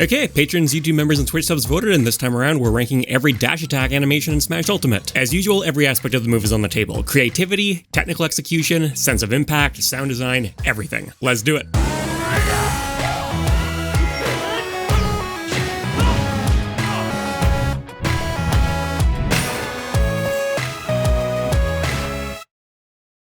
Okay, patrons, YouTube members, and Twitch subs voted, and this time around we're ranking every dash attack animation in Smash Ultimate. As usual, every aspect of the move is on the table. Creativity, technical execution, sense of impact, sound design, everything. Let's do it.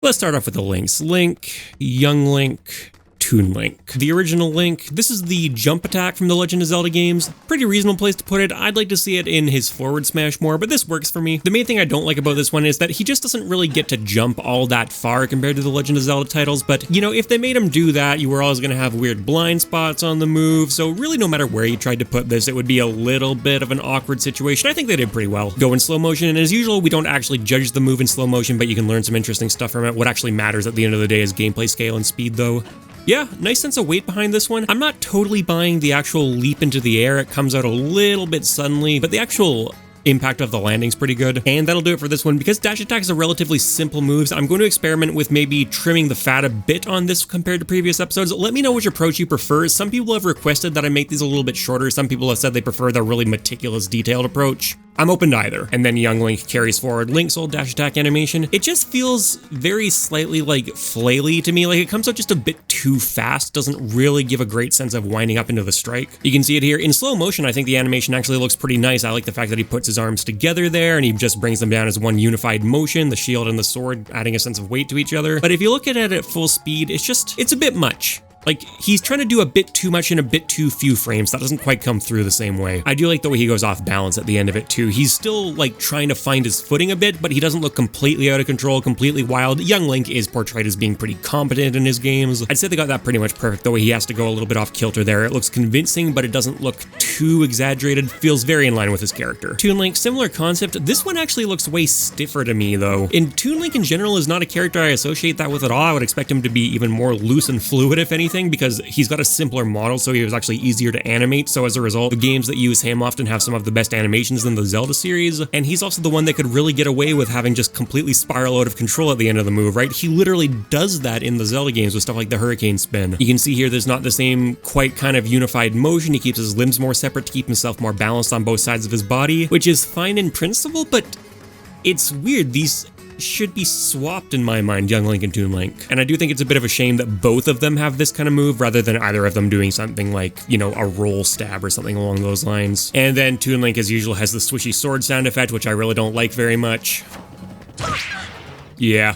Let's start off with the links. Link, Young Link, Toon Link. The original Link, this is the jump attack from the Legend of Zelda games. Pretty reasonable place to put it. I'd like to see it in his forward smash more, but this works for me. The main thing I don't like about this one is that he just doesn't really get to jump all that far compared to the Legend of Zelda titles, but you know, if they made him do that, you were always going to have weird blind spots on the move, so really no matter where you tried to put this, it would be a little bit of an awkward situation. I think they did pretty well. Go in slow motion, and as usual, we don't actually judge the move in slow motion, but you can learn some interesting stuff from it. What actually matters at the end of the day is gameplay scale and speed, though. Yeah, nice sense of weight behind this one. I'm not totally buying the actual leap into the air. It comes out a little bit suddenly, but the actual impact of the landing's pretty good. And that'll do it for this one. Because dash attacks are relatively simple moves, I'm going to experiment with maybe trimming the fat a bit on this compared to previous episodes. Let me know which approach you prefer. Some people have requested that I make these a little bit shorter. Some people have said they prefer the really meticulous, detailed approach. I'm open to either. And then Young Link carries forward Link's old dash attack animation. It just feels very slightly like flaily to me. Like it comes out just a bit too fast. Doesn't really give a great sense of winding up into the strike. You can see it here in slow motion. I think the animation actually looks pretty nice. I like the fact that he puts his arms together there and he just brings them down as one unified motion, the shield and the sword adding a sense of weight to each other. But if you look at it at full speed, it's a bit much. Like, he's trying to do a bit too much in a bit too few frames. That doesn't quite come through the same way. I do like the way he goes off balance at the end of it, too. He's still, like, trying to find his footing a bit, but he doesn't look completely out of control, completely wild. Young Link is portrayed as being pretty competent in his games. I'd say they got that pretty much perfect, the way he has to go a little bit off kilter there. It looks convincing, but it doesn't look too exaggerated. Feels very in line with his character. Toon Link, similar concept. This one actually looks way stiffer to me, though. And Toon Link in general is not a character I associate that with at all. I would expect him to be even more loose and fluid, if anything, because he's got a simpler model, so he was actually easier to animate. So as a result, the games that use him often have some of the best animations in the Zelda series, and he's also the one that could really get away with having just completely spiral out of control at the end of the move, right? He literally does that in the Zelda games with stuff like the Hurricane Spin. You can see here there's not the same quite kind of unified motion. He keeps his limbs more separate to keep himself more balanced on both sides of his body, which is fine in principle, but it's weird. These should be swapped in my mind, Young Link and Toon Link. And I do think it's a bit of a shame that both of them have this kind of move rather than either of them doing something like, you know, a roll stab or something along those lines. And then Toon Link, as usual, has the swishy sword sound effect, which I really don't like very much. Yeah.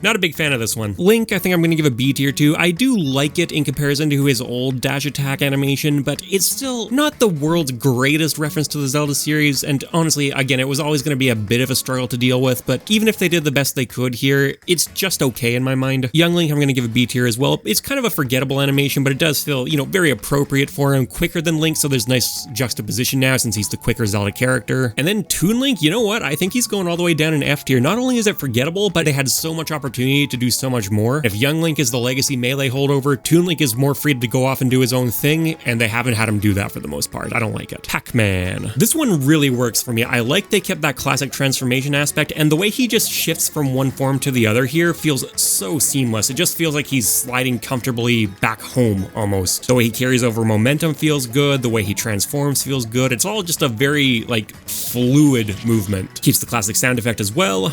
Not a big fan of this one. Link, I think I'm going to give a B tier to. I do like it in comparison to his old dash attack animation, but it's still not the world's greatest reference to the Zelda series, and honestly, again, it was always going to be a bit of a struggle to deal with, but even if they did the best they could here, it's just okay in my mind. Young Link, I'm going to give a B tier as well. It's kind of a forgettable animation, but it does feel, you know, very appropriate for him, quicker than Link, so there's nice juxtaposition now since he's the quicker Zelda character. And then Toon Link, you know what? I think he's going all the way down in F tier. Not only is it forgettable, but they had so much opportunity to do so much more. If Young Link is the legacy melee holdover, Toon Link is more free to go off and do his own thing, and they haven't had him do that for the most part. I don't like it. Pac-Man. This one really works for me. I like they kept that classic transformation aspect, and the way he just shifts from one form to the other here feels so seamless. It just feels like he's sliding comfortably back home, almost. The way he carries over momentum feels good. The way he transforms feels good. It's all just a very, like, fluid movement. Keeps the classic sound effect as well.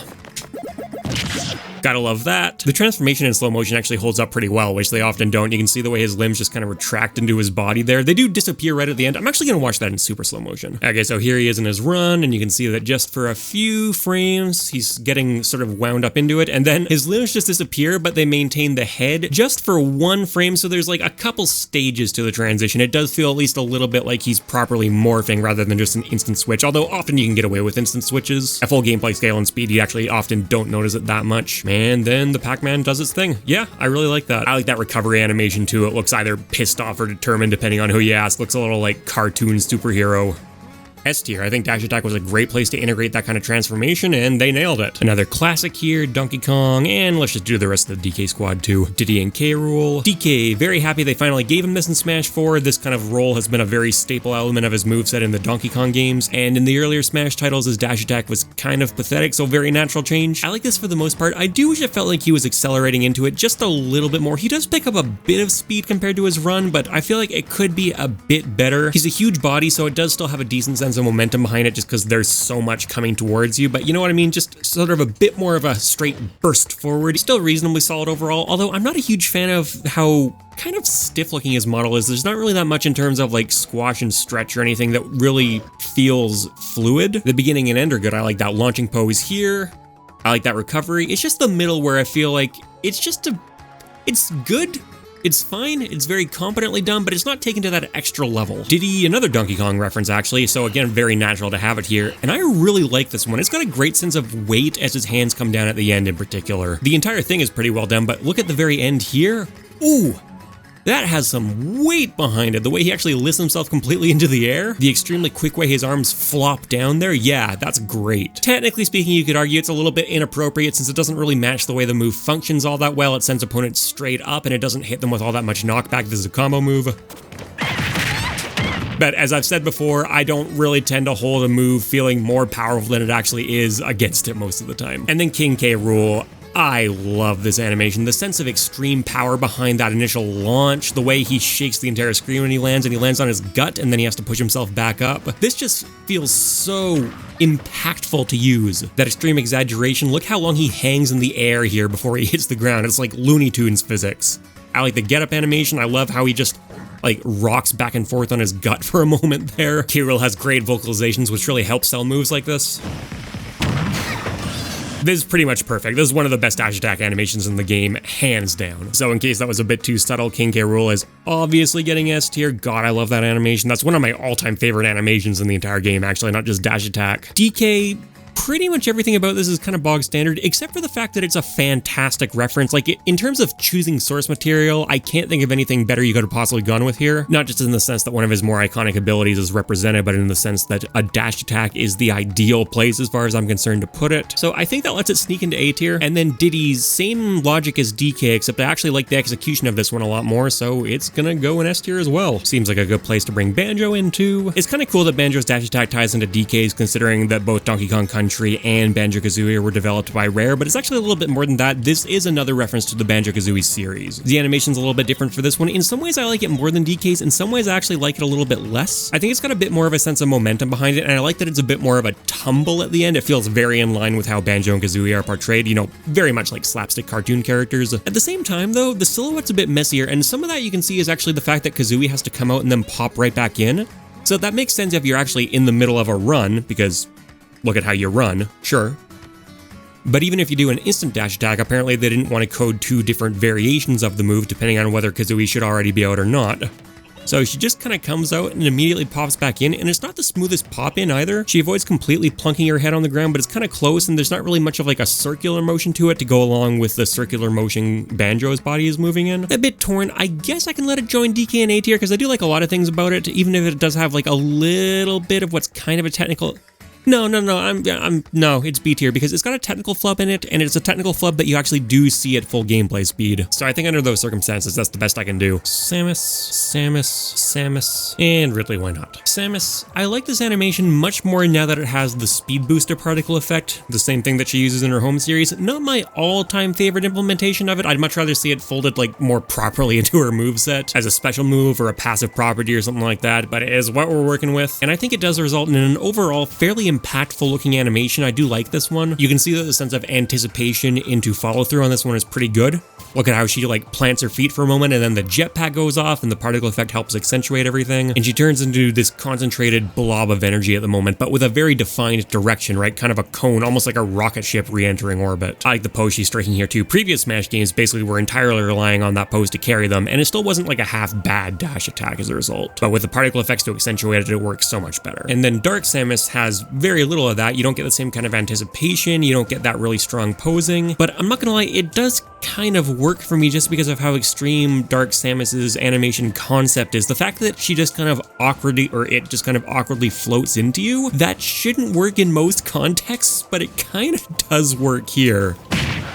Gotta love that. The transformation in slow motion actually holds up pretty well, which they often don't. You can see the way his limbs just kind of retract into his body there. They do disappear right at the end. I'm actually gonna watch that in super slow motion. Okay, so here he is in his run, and you can see that just for a few frames, he's getting sort of wound up into it, and then his limbs just disappear, but they maintain the head just for one frame, so there's like a couple stages to the transition. It does feel at least a little bit like he's properly morphing rather than just an instant switch, although often you can get away with instant switches. At full gameplay scale and speed, you actually often don't notice it that much. And then the Pac-Man does its thing. Yeah, I really like that. I like that recovery animation too. It looks either pissed off or determined depending on who you ask. Looks a little like cartoon superhero. S tier. I think dash attack was a great place to integrate that kind of transformation, and they nailed it. Another classic here, Donkey Kong, and let's just do the rest of the DK squad too. Diddy and K. Rool. DK, very happy they finally gave him this in Smash 4. This kind of role has been a very staple element of his moveset in the Donkey Kong games, and in the earlier Smash titles, his dash attack was kind of pathetic, so very natural change. I like this for the most part. I do wish it felt like he was accelerating into it just a little bit more. He does pick up a bit of speed compared to his run, but I feel like it could be a bit better. He's a huge body, so it does still have a decent sense of momentum behind it just because there's so much coming towards you, but you know what I mean? Just sort of a bit more of a straight burst forward. Still reasonably solid overall, although I'm not a huge fan of how kind of stiff looking his model is. There's not really that much in terms of like squash and stretch or anything that really feels fluid. The beginning and end are good. I like that launching pose here. I like that recovery. It's just the middle where I feel like it's good. It's fine, it's very competently done, but it's not taken to that extra level. Diddy, another Donkey Kong reference actually, so again, very natural to have it here. And I really like this one. It's got a great sense of weight as his hands come down at the end in particular. The entire thing is pretty well done, but look at the very end here. Ooh! That has some weight behind it. The way he actually lifts himself completely into the air. The extremely quick way his arms flop down there. Yeah, that's great. Technically speaking, you could argue it's a little bit inappropriate since it doesn't really match the way the move functions all that well. It sends opponents straight up and it doesn't hit them with all that much knockback. This is a combo move. But as I've said before, I don't really tend to hold a move feeling more powerful than it actually is against it most of the time. And then King K. Rool. I love this animation. The sense of extreme power behind that initial launch, the way he shakes the entire screen when he lands, and he lands on his gut and then he has to push himself back up. This just feels so impactful to use. That extreme exaggeration, look how long he hangs in the air here before he hits the ground. It's like Looney Tunes physics. I like the get-up animation. I love how he just like rocks back and forth on his gut for a moment there. K. Rool has great vocalizations, which really helps sell moves like this. This is pretty much perfect. This is one of the best dash attack animations in the game, hands down. So in case that was a bit too subtle, King K. Rool is obviously getting S tier. God, I love that animation. That's one of my all-time favorite animations in the entire game, actually, not just dash attack. DK, pretty much everything about this is kind of bog standard, except for the fact that it's a fantastic reference. Like, in terms of choosing source material, I can't think of anything better you could have possibly gone with here. Not just in the sense that one of his more iconic abilities is represented, but in the sense that a dash attack is the ideal place as far as I'm concerned to put it. So I think that lets it sneak into A tier. And then Diddy's same logic as DK, except I actually like the execution of this one a lot more, so it's gonna go in S tier as well. Seems like a good place to bring Banjo into. It's kind of cool that Banjo's dash attack ties into DK's, considering that both Donkey Kong Country and Banjo-Kazooie were developed by Rare, but it's actually a little bit more than that. This is another reference to the Banjo-Kazooie series. The animation's a little bit different for this one. In some ways, I like it more than DK's. In some ways, I actually like it a little bit less. I think it's got a bit more of a sense of momentum behind it, and I like that it's a bit more of a tumble at the end. It feels very in line with how Banjo and Kazooie are portrayed, you know, very much like slapstick cartoon characters. At the same time, though, the silhouette's a bit messier, and some of that you can see is actually the fact that Kazooie has to come out and then pop right back in. So that makes sense if you're actually in the middle of a run, because look at how you run, sure. But even if you do an instant dash attack, apparently they didn't want to code two different variations of the move depending on whether Kazooie should already be out or not. So she just kind of comes out and immediately pops back in, and it's not the smoothest pop in either. She avoids completely plunking her head on the ground, but it's kind of close, and there's not really much of like a circular motion to it to go along with the circular motion Banjo's body is moving in. A bit torn. I guess I can let it join DK and A tier because I do like a lot of things about it, even if it does have like a little bit of what's kind of a technical... No, it's B tier because it's got a technical flub in it, and it's a technical flub that you actually do see at full gameplay speed. So I think under those circumstances, that's the best I can do. Samus, and Ridley, why not? Samus, I like this animation much more now that it has the speed booster particle effect, the same thing that she uses in her home series. Not my all-time favorite implementation of it. I'd much rather see it folded like more properly into her moveset as a special move or a passive property or something like that, but it is what we're working with, and I think it does result in an overall fairly impactful looking animation. I do like this one. You can see that the sense of anticipation into follow through on this one is pretty good. Look at how she like plants her feet for a moment and then the jetpack goes off and the particle effect helps accentuate everything. And she turns into this concentrated blob of energy at the moment, but with a very defined direction, right? Kind of a cone, almost like a rocket ship re-entering orbit. I like the pose she's striking here too. Previous Smash games basically were entirely relying on that pose to carry them, and it still wasn't like a half bad dash attack as a result. But with the particle effects to accentuate it, it works so much better. And then Dark Samus has very little of that. You don't get the same kind of anticipation, you don't get that really strong posing, but I'm not gonna lie, it does kind of work for me just because of how extreme Dark Samus's animation concept is. The fact that she just kind of awkwardly, or it just kind of awkwardly floats into you, that shouldn't work in most contexts, but it kind of does work here.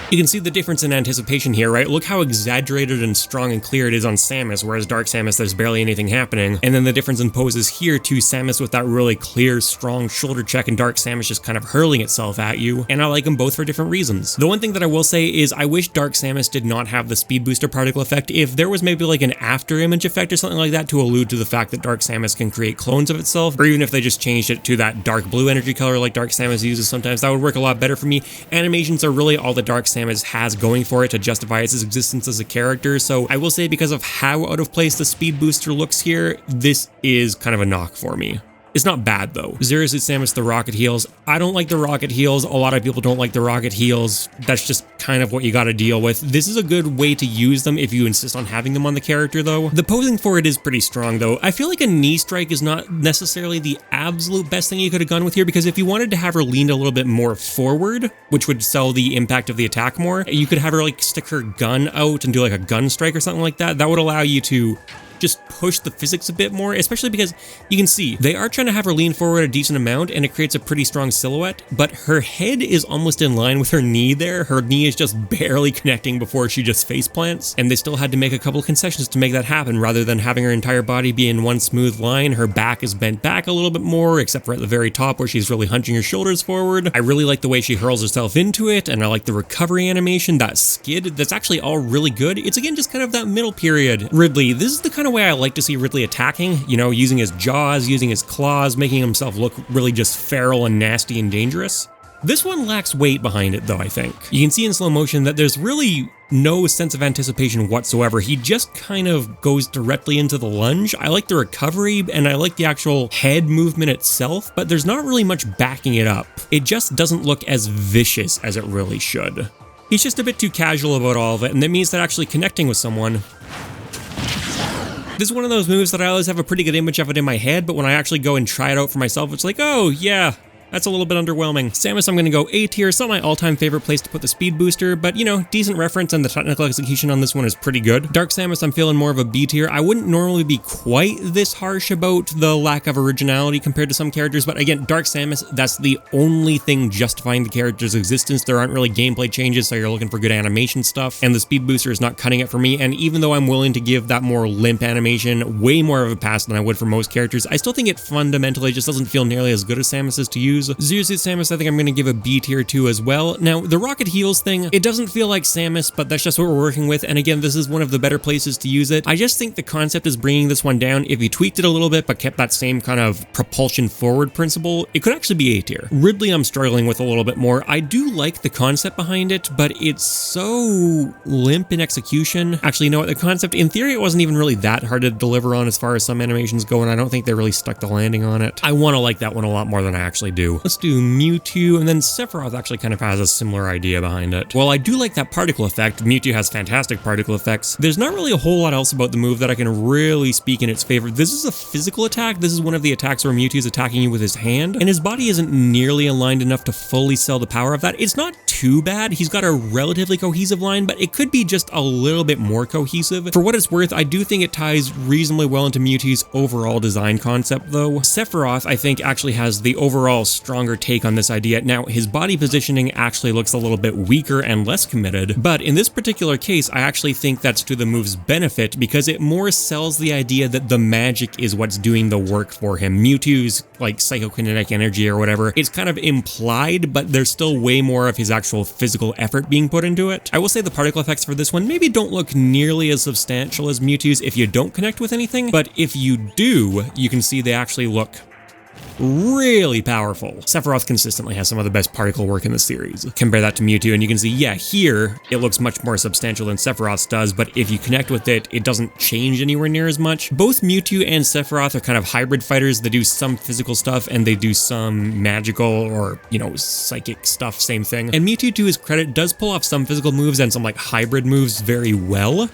You can see the difference in anticipation here, right? Look how exaggerated and strong and clear it is on Samus, whereas Dark Samus, there's barely anything happening. And then the difference in poses here to Samus with that really clear, strong shoulder check, and Dark Samus just kind of hurling itself at you. And I like them both for different reasons. The one thing that I will say is I wish Dark Samus did not have the speed booster particle effect. If there was maybe like an after image effect or something like that to allude to the fact that Dark Samus can create clones of itself, or even if they just changed it to that dark blue energy color like Dark Samus uses sometimes, that would work a lot better for me. Animations are really all that Dark Samus has going for it to justify its existence as a character, so I will say because of how out of place the speed booster looks here, this is kind of a knock for me. It's not bad though. Zero Suit Samus, the rocket heels. I don't like the rocket heels. A lot of people don't like the rocket heels. That's just kind of what you gotta deal with. This is a good way to use them if you insist on having them on the character though. The posing for it is pretty strong though. I feel like a knee strike is not necessarily the absolute best thing you could have gone with here, because if you wanted to have her lean a little bit more forward, which would sell the impact of the attack more, you could have her like stick her gun out and do like a gun strike or something like that. That would allow you to just push the physics a bit more, especially because you can see they are trying to have her lean forward a decent amount and it creates a pretty strong silhouette, but her head is almost in line with her knee there. Her knee is just barely connecting before she just face plants, and they still had to make a couple concessions to make that happen. Rather than having her entire body be in one smooth line, her back is bent back a little bit more, except for at the very top where she's really hunching her shoulders forward. I really like the way she hurls herself into it, and I like the recovery animation, that skid, that's actually all really good. It's again just kind of that middle period. Ridley, this is the kind of way I like to see Ridley attacking, you know, using his jaws, using his claws, making himself look really just feral and nasty and dangerous. This one lacks weight behind it though, I think. You can see in slow motion that there's really no sense of anticipation whatsoever. He just kind of goes directly into the lunge. I like the recovery and I like the actual head movement itself, but there's not really much backing it up. It just doesn't look as vicious as it really should. He's just a bit too casual about all of it, and that means that actually connecting with someone, this is one of those moves that I always have a pretty good image of it in my head, but when I actually go and try it out for myself, it's like, oh yeah, that's a little bit underwhelming. Samus, I'm gonna go A tier. It's not my all-time favorite place to put the speed booster, but you know, decent reference, and the technical execution on this one is pretty good. Dark Samus, I'm feeling more of a B tier. I wouldn't normally be quite this harsh about the lack of originality compared to some characters, but again, Dark Samus, that's the only thing justifying the character's existence. There aren't really gameplay changes, so you're looking for good animation stuff, and the speed booster is not cutting it for me. And even though I'm willing to give that more limp animation way more of a pass than I would for most characters, I still think it fundamentally just doesn't feel nearly as good as Samus's to use. Zero Suit Samus, I think I'm going to give a B tier to as well. Now, the rocket heels thing, it doesn't feel like Samus, but that's just what we're working with, and again, this is one of the better places to use it. I just think the concept is bringing this one down. If you tweaked it a little bit, but kept that same kind of propulsion forward principle, it could actually be A tier. Ridley, I'm struggling with a little bit more. I do like the concept behind it, but it's so limp in execution. Actually, you know what, the concept, in theory, it wasn't even really that hard to deliver on as far as some animations go, and I don't think they really stuck the landing on it. I want to like that one a lot more than I actually do. Let's do Mewtwo, and then Sephiroth actually kind of has a similar idea behind it. While I do like that particle effect, Mewtwo has fantastic particle effects, there's not really a whole lot else about the move that I can really speak in its favor. This is a physical attack. This is one of the attacks where Mewtwo's attacking you with his hand, and his body isn't nearly aligned enough to fully sell the power of that. It's not too bad. He's got a relatively cohesive line, but it could be just a little bit more cohesive. For what it's worth, I do think it ties reasonably well into Mewtwo's overall design concept though. Sephiroth, I think, actually has the overall stronger take on this idea. Now, his body positioning actually looks a little bit weaker and less committed, but in this particular case, I actually think that's to the move's benefit because it more sells the idea that the magic is what's doing the work for him. Mewtwo's like psychokinetic energy or whatever, it's kind of implied, but there's still way more of his actual physical effort being put into it. I will say the particle effects for this one maybe don't look nearly as substantial as Mewtwo's if you don't connect with anything, but if you do, you can see they actually look really powerful. Sephiroth consistently has some of the best particle work in the series. Compare that to Mewtwo and you can see, yeah, here it looks much more substantial than Sephiroth's does, but if you connect with it, it doesn't change anywhere near as much. Both Mewtwo and Sephiroth are kind of hybrid fighters that do some physical stuff and they do some magical or, you know, psychic stuff, same thing. And Mewtwo, to his credit, does pull off some physical moves and some like hybrid moves very well.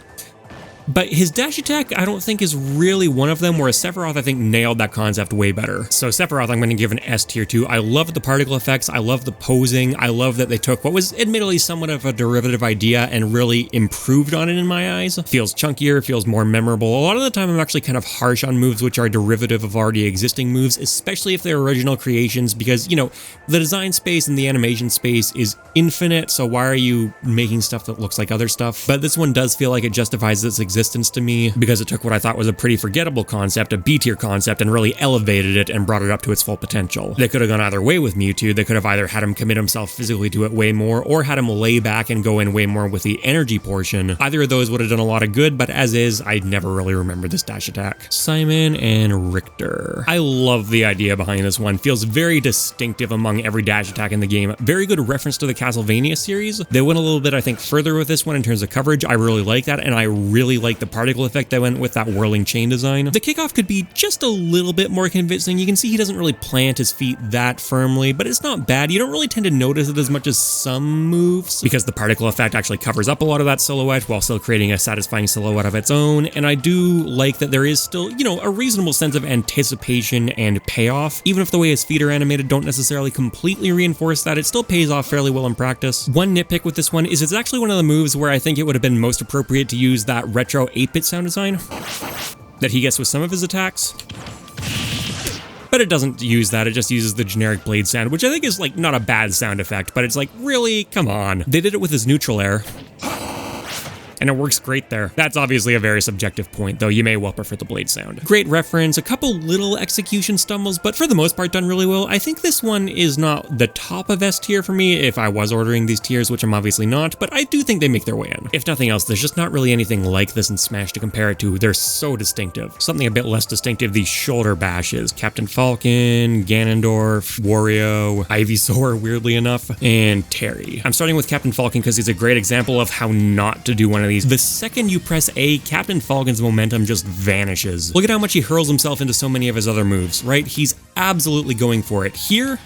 But his dash attack, I don't think is really one of them, whereas Sephiroth, I think, nailed that concept way better. So Sephiroth, I'm going to give an S tier to. I love the particle effects. I love the posing. I love that they took what was admittedly somewhat of a derivative idea and really improved on it in my eyes. Feels chunkier, feels more memorable. A lot of the time, I'm actually kind of harsh on moves which are derivative of already existing moves, especially if they're original creations, because, you know, the design space and the animation space is infinite, so why are you making stuff that looks like other stuff? But this one does feel like it justifies its existence to me, because it took what I thought was a pretty forgettable concept, a B-tier concept, and really elevated it and brought it up to its full potential. They could have gone either way with Mewtwo. They could have either had him commit himself physically to it way more, or had him lay back and go in way more with the energy portion. Either of those would have done a lot of good, but as is, I never really remember this dash attack. Simon and Richter. I love the idea behind this one. Feels very distinctive among every dash attack in the game. Very good reference to the Castlevania series. They went a little bit, I think, further with this one in terms of coverage. I really like that, and I really like the particle effect they went with, that whirling chain design. The kickoff could be just a little bit more convincing. You can see he doesn't really plant his feet that firmly, but it's not bad. You don't really tend to notice it as much as some moves, because the particle effect actually covers up a lot of that silhouette while still creating a satisfying silhouette of its own. And I do like that there is still, you know, a reasonable sense of anticipation and payoff. Even if the way his feet are animated don't necessarily completely reinforce that, it still pays off fairly well in practice. One nitpick with this one is it's actually one of the moves where I think it would have been most appropriate to use that retro 8-bit sound design that he gets with some of his attacks. But it doesn't use that, it just uses the generic blade sound, which I think is like not a bad sound effect, but it's like, really? Come on. They did it with his neutral air, and it works great there. That's obviously a very subjective point, though you may well prefer the blade sound. Great reference, a couple little execution stumbles, but for the most part done really well. I think this one is not the top of S tier for me if I was ordering these tiers, which I'm obviously not, but I do think they make their way in. If nothing else, there's just not really anything like this in Smash to compare it to. They're so distinctive. Something a bit less distinctive, these shoulder bashes. Captain Falcon, Ganondorf, Wario, Ivysaur, weirdly enough, and Terry. I'm starting with Captain Falcon because he's a great example of how not to do one of these. The second you press A, Captain Falcon's momentum just vanishes. Look at how much he hurls himself into so many of his other moves, right? He's absolutely going for it. Here,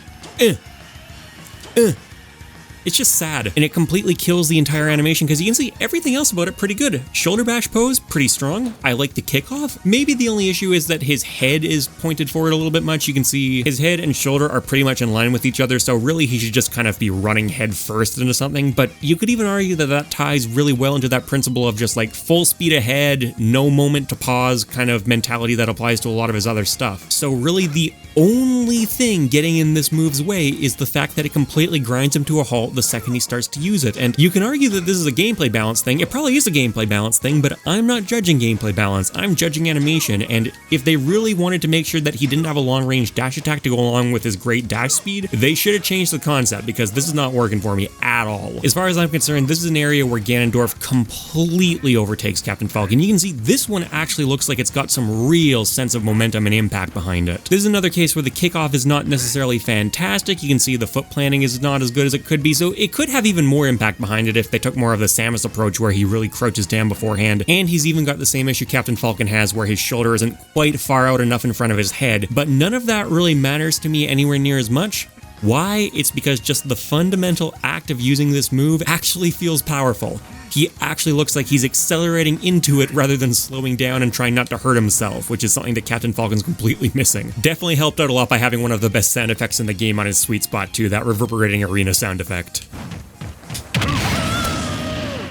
it's just sad, and it completely kills the entire animation because you can see everything else about it pretty good. Shoulder bash pose, pretty strong. I like the kickoff. Maybe the only issue is that his head is pointed forward a little bit much. You can see his head and shoulder are pretty much in line with each other, so really he should just kind of be running head first into something, but you could even argue that that ties really well into that principle of just like full speed ahead, no moment to pause kind of mentality that applies to a lot of his other stuff. So really the only thing getting in this move's way is the fact that it completely grinds him to a halt the second he starts to use it. And you can argue that this is a gameplay balance thing. It probably is a gameplay balance thing, but I'm not judging gameplay balance. I'm judging animation. And if they really wanted to make sure that he didn't have a long range dash attack to go along with his great dash speed, they should have changed the concept because this is not working for me at all. As far as I'm concerned, this is an area where Ganondorf completely overtakes Captain Falcon. You can see this one actually looks like it's got some real sense of momentum and impact behind it. This is another case where the kickoff is not necessarily fantastic. You can see the foot planning is not as good as it could be, so it could have even more impact behind it if they took more of the Samus approach where he really crouches down beforehand. And he's even got the same issue Captain Falcon has where his shoulder isn't quite far out enough in front of his head, but none of that really matters to me anywhere near as much. Why? It's because just the fundamental act of using this move actually feels powerful. He actually looks like he's accelerating into it rather than slowing down and trying not to hurt himself, which is something that Captain Falcon's completely missing. Definitely helped out a lot by having one of the best sound effects in the game on his sweet spot too, that reverberating arena sound effect.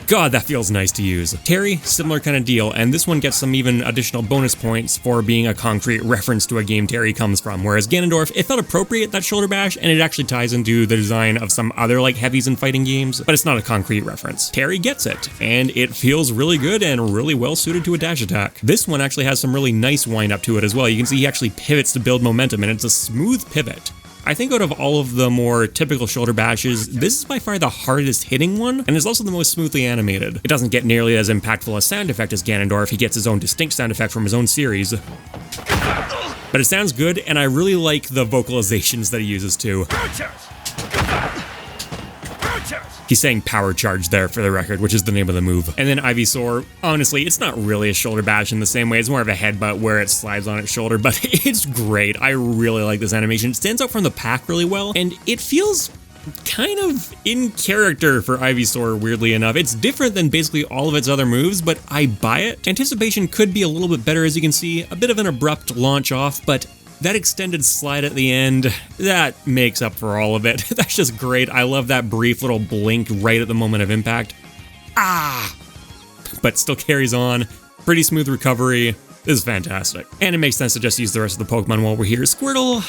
God, that feels nice to use. Terry, similar kind of deal, and this one gets some even additional bonus points for being a concrete reference to a game Terry comes from, whereas Ganondorf, it felt appropriate, that shoulder bash, and it actually ties into the design of some other like heavies in fighting games, but it's not a concrete reference. Terry gets it, and it feels really good and really well suited to a dash attack. This one actually has some really nice wind up to it as well. You can see he actually pivots to build momentum, and it's a smooth pivot. I think out of all of the more typical shoulder bashes, this is by far the hardest hitting one, and is also the most smoothly animated. It doesn't get nearly as impactful a sound effect as Ganondorf. He gets his own distinct sound effect from his own series. But it sounds good, and I really like the vocalizations that he uses too. He's saying power charge there for the record, which is the name of the move. And then Ivysaur, honestly, it's not really a shoulder bash in the same way. It's more of a headbutt where it slides on its shoulder, but it's great. I really like this animation. It stands out from the pack really well, and it feels kind of in character for Ivysaur, weirdly enough. It's different than basically all of its other moves, but I buy it. Anticipation could be a little bit better, as you can see. A bit of an abrupt launch off, but that extended slide at the end, that makes up for all of it. That's just great. I love that brief little blink right at the moment of impact. But still carries on. Pretty smooth recovery. This is fantastic. And it makes sense to just use the rest of the Pokemon while we're here. Squirtle,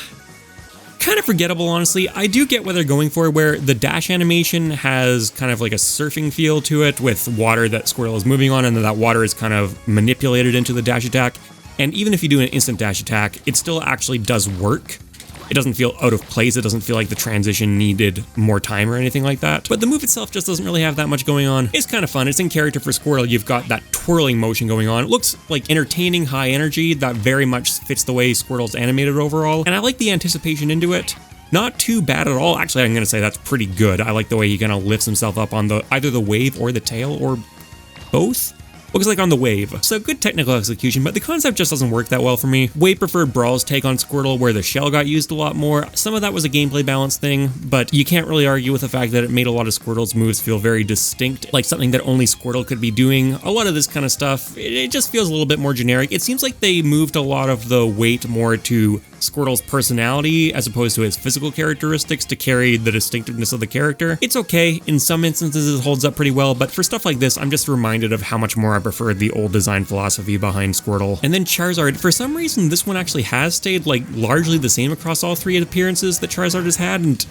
kind of forgettable, honestly. I do get what they're going for, where the dash animation has kind of like a surfing feel to it with water that Squirtle is moving on, and then that water is kind of manipulated into the dash attack. And even if you do an instant dash attack, it still actually does work. It doesn't feel out of place. It doesn't feel like the transition needed more time or anything like that. But the move itself just doesn't really have that much going on. It's kind of fun. It's in character for Squirtle. You've got that twirling motion going on. It looks like entertaining high energy that very much fits the way Squirtle's animated overall. And I like the anticipation into it. Not too bad at all. Actually, I'm going to say that's pretty good. I like the way he kind of lifts himself up on either the wave or the tail, or both. Looks like on the wave. So good technical execution, but the concept just doesn't work that well for me. Way preferred Brawl's take on Squirtle, where the shell got used a lot more. Some of that was a gameplay balance thing, but you can't really argue with the fact that it made a lot of Squirtle's moves feel very distinct, like something that only Squirtle could be doing. A lot of this kind of stuff, it just feels a little bit more generic. It seems like they moved a lot of the weight more to Squirtle's personality as opposed to his physical characteristics to carry the distinctiveness of the character. It's okay. In some instances, it holds up pretty well, but for stuff like this, I'm just reminded of how much more I preferred the old design philosophy behind Squirtle. And then Charizard, for some reason, this one actually has stayed like largely the same across all three appearances that Charizard has had, and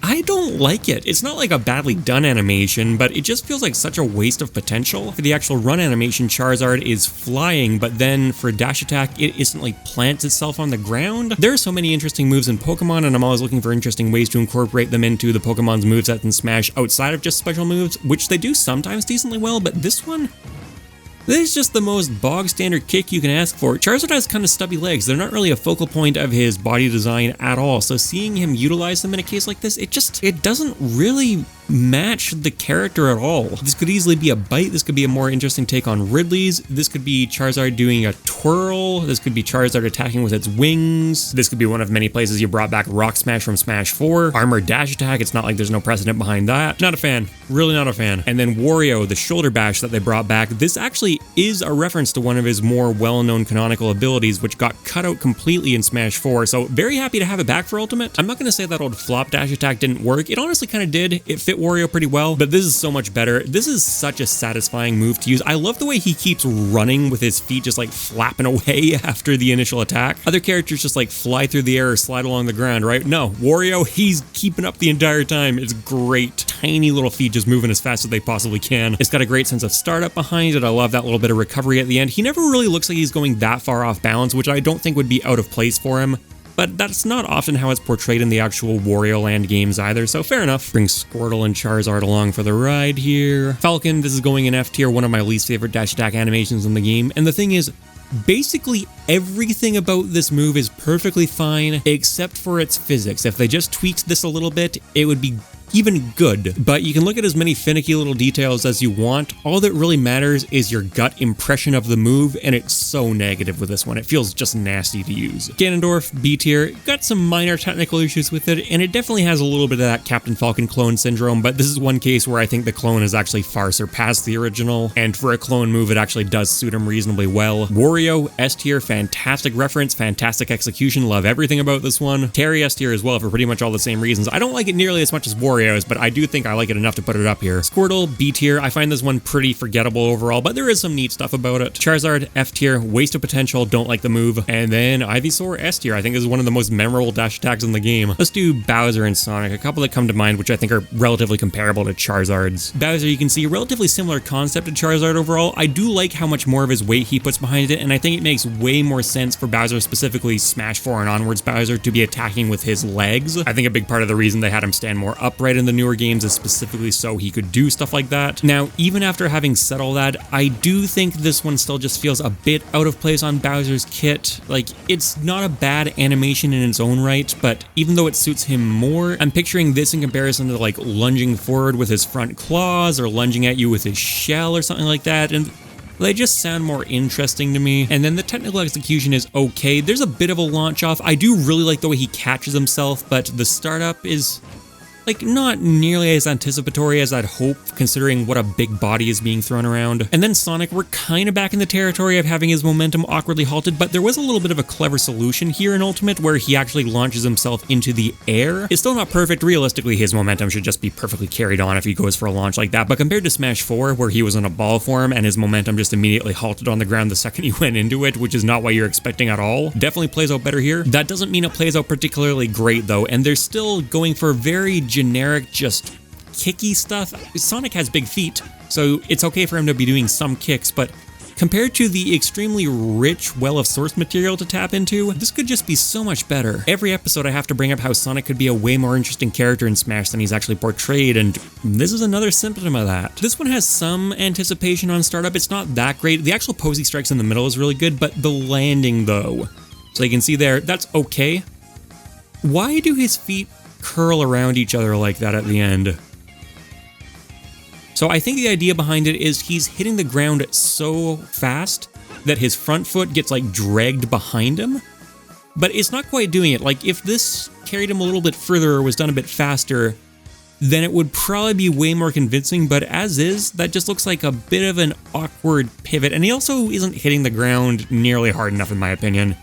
I don't like it. It's not like a badly done animation, but it just feels like such a waste of potential. For the actual run animation, Charizard is flying, but then for dash attack, it instantly plants itself on the ground. There are so many interesting moves in Pokemon, and I'm always looking for interesting ways to incorporate them into the Pokemon's moveset in Smash outside of just special moves, which they do sometimes decently well, but this one, this is just the most bog standard kick you can ask for. Charizard has kind of stubby legs. They're not really a focal point of his body design at all. So seeing him utilize them in a case like this, it doesn't really match the character at all. This could easily be a bite. This could be a more interesting take on Ridley's. This could be Charizard doing a twirl. This could be Charizard attacking with its wings. This could be one of many places you brought back Rock Smash from Smash 4. Armored dash attack. It's not like there's no precedent behind that. Not a fan. Really not a fan. And then Wario, the shoulder bash that they brought back. This actually is a reference to one of his more well-known canonical abilities, which got cut out completely in Smash 4. So very happy to have it back for Ultimate. I'm not going to say that old flop dash attack didn't work. It honestly kind of did. It fit Wario pretty well, but this is so much better. This is such a satisfying move to use. I love the way he keeps running with his feet just like flapping away after the initial attack. Other characters just like fly through the air or slide along the ground, right? No, Wario, he's keeping up the entire time. It's great. Tiny little feet just moving as fast as they possibly can. It's got a great sense of startup behind it. I love that little bit of recovery at the end. He never really looks like he's going that far off balance, which I don't think would be out of place for him. But that's not often how it's portrayed in the actual Wario Land games either, so fair enough. Bring Squirtle and Charizard along for the ride here. Falcon, this is going in F tier, one of my least favorite dash attack animations in the game. And the thing is, basically everything about this move is perfectly fine, except for its physics. If they just tweaked this a little bit, it would be even good, but you can look at as many finicky little details as you want. All that really matters is your gut impression of the move, and it's so negative with this one. It feels just nasty to use. Ganondorf, B tier, got some minor technical issues with it, and it definitely has a little bit of that Captain Falcon clone syndrome, but this is one case where I think the clone has actually far surpassed the original, and for a clone move, it actually does suit him reasonably well. Wario, S tier, fantastic reference, fantastic execution, love everything about this one. Terry, S tier as well for pretty much all the same reasons. I don't like it nearly as much as Wario, but I do think I like it enough to put it up here. Squirtle, B tier. I find this one pretty forgettable overall, but there is some neat stuff about it. Charizard, F tier. Waste of potential, don't like the move. And then Ivysaur, S tier. I think this is one of the most memorable dash attacks in the game. Let's do Bowser and Sonic. A couple that come to mind, which I think are relatively comparable to Charizard's. Bowser, you can see a relatively similar concept to Charizard overall. I do like how much more of his weight he puts behind it, and I think it makes way more sense for Bowser, specifically Smash 4 and onwards Bowser, to be attacking with his legs. I think a big part of the reason they had him stand more upright in the newer games is specifically so he could do stuff like that. Now, even after having said all that, I do think this one still just feels a bit out of place on Bowser's kit. Like, it's not a bad animation in its own right, but even though it suits him more, I'm picturing this in comparison to like lunging forward with his front claws or lunging at you with his shell or something like that, and they just sound more interesting to me. And then the technical execution is okay. There's a bit of a launch off. I do really like the way he catches himself, but the startup is like not nearly as anticipatory as I'd hope considering what a big body is being thrown around. And then Sonic, we're kind of back in the territory of having his momentum awkwardly halted, but there was a little bit of a clever solution here in Ultimate where he actually launches himself into the air. It's still not perfect. Realistically, his momentum should just be perfectly carried on if he goes for a launch like that, but compared to Smash 4 where he was in a ball form and his momentum just immediately halted on the ground the second he went into it, which is not what you're expecting at all, definitely plays out better here. That doesn't mean it plays out particularly great though, and they're still going for very generic, just kicky stuff. Sonic has big feet, so it's okay for him to be doing some kicks, but compared to the extremely rich well of source material to tap into, this could just be so much better. Every episode I have to bring up how Sonic could be a way more interesting character in Smash than he's actually portrayed, and this is another symptom of that. This one has some anticipation on startup. It's not that great. The actual pose he strikes in the middle is really good, but the landing though, so you can see there, that's okay. Why do his feet curl around each other like that at the end? So I think the idea behind it is he's hitting the ground so fast that his front foot gets like dragged behind him, but it's not quite doing it. Like if this carried him a little bit further or was done a bit faster, then it would probably be way more convincing, but as is, that just looks like a bit of an awkward pivot, and he also isn't hitting the ground nearly hard enough in my opinion.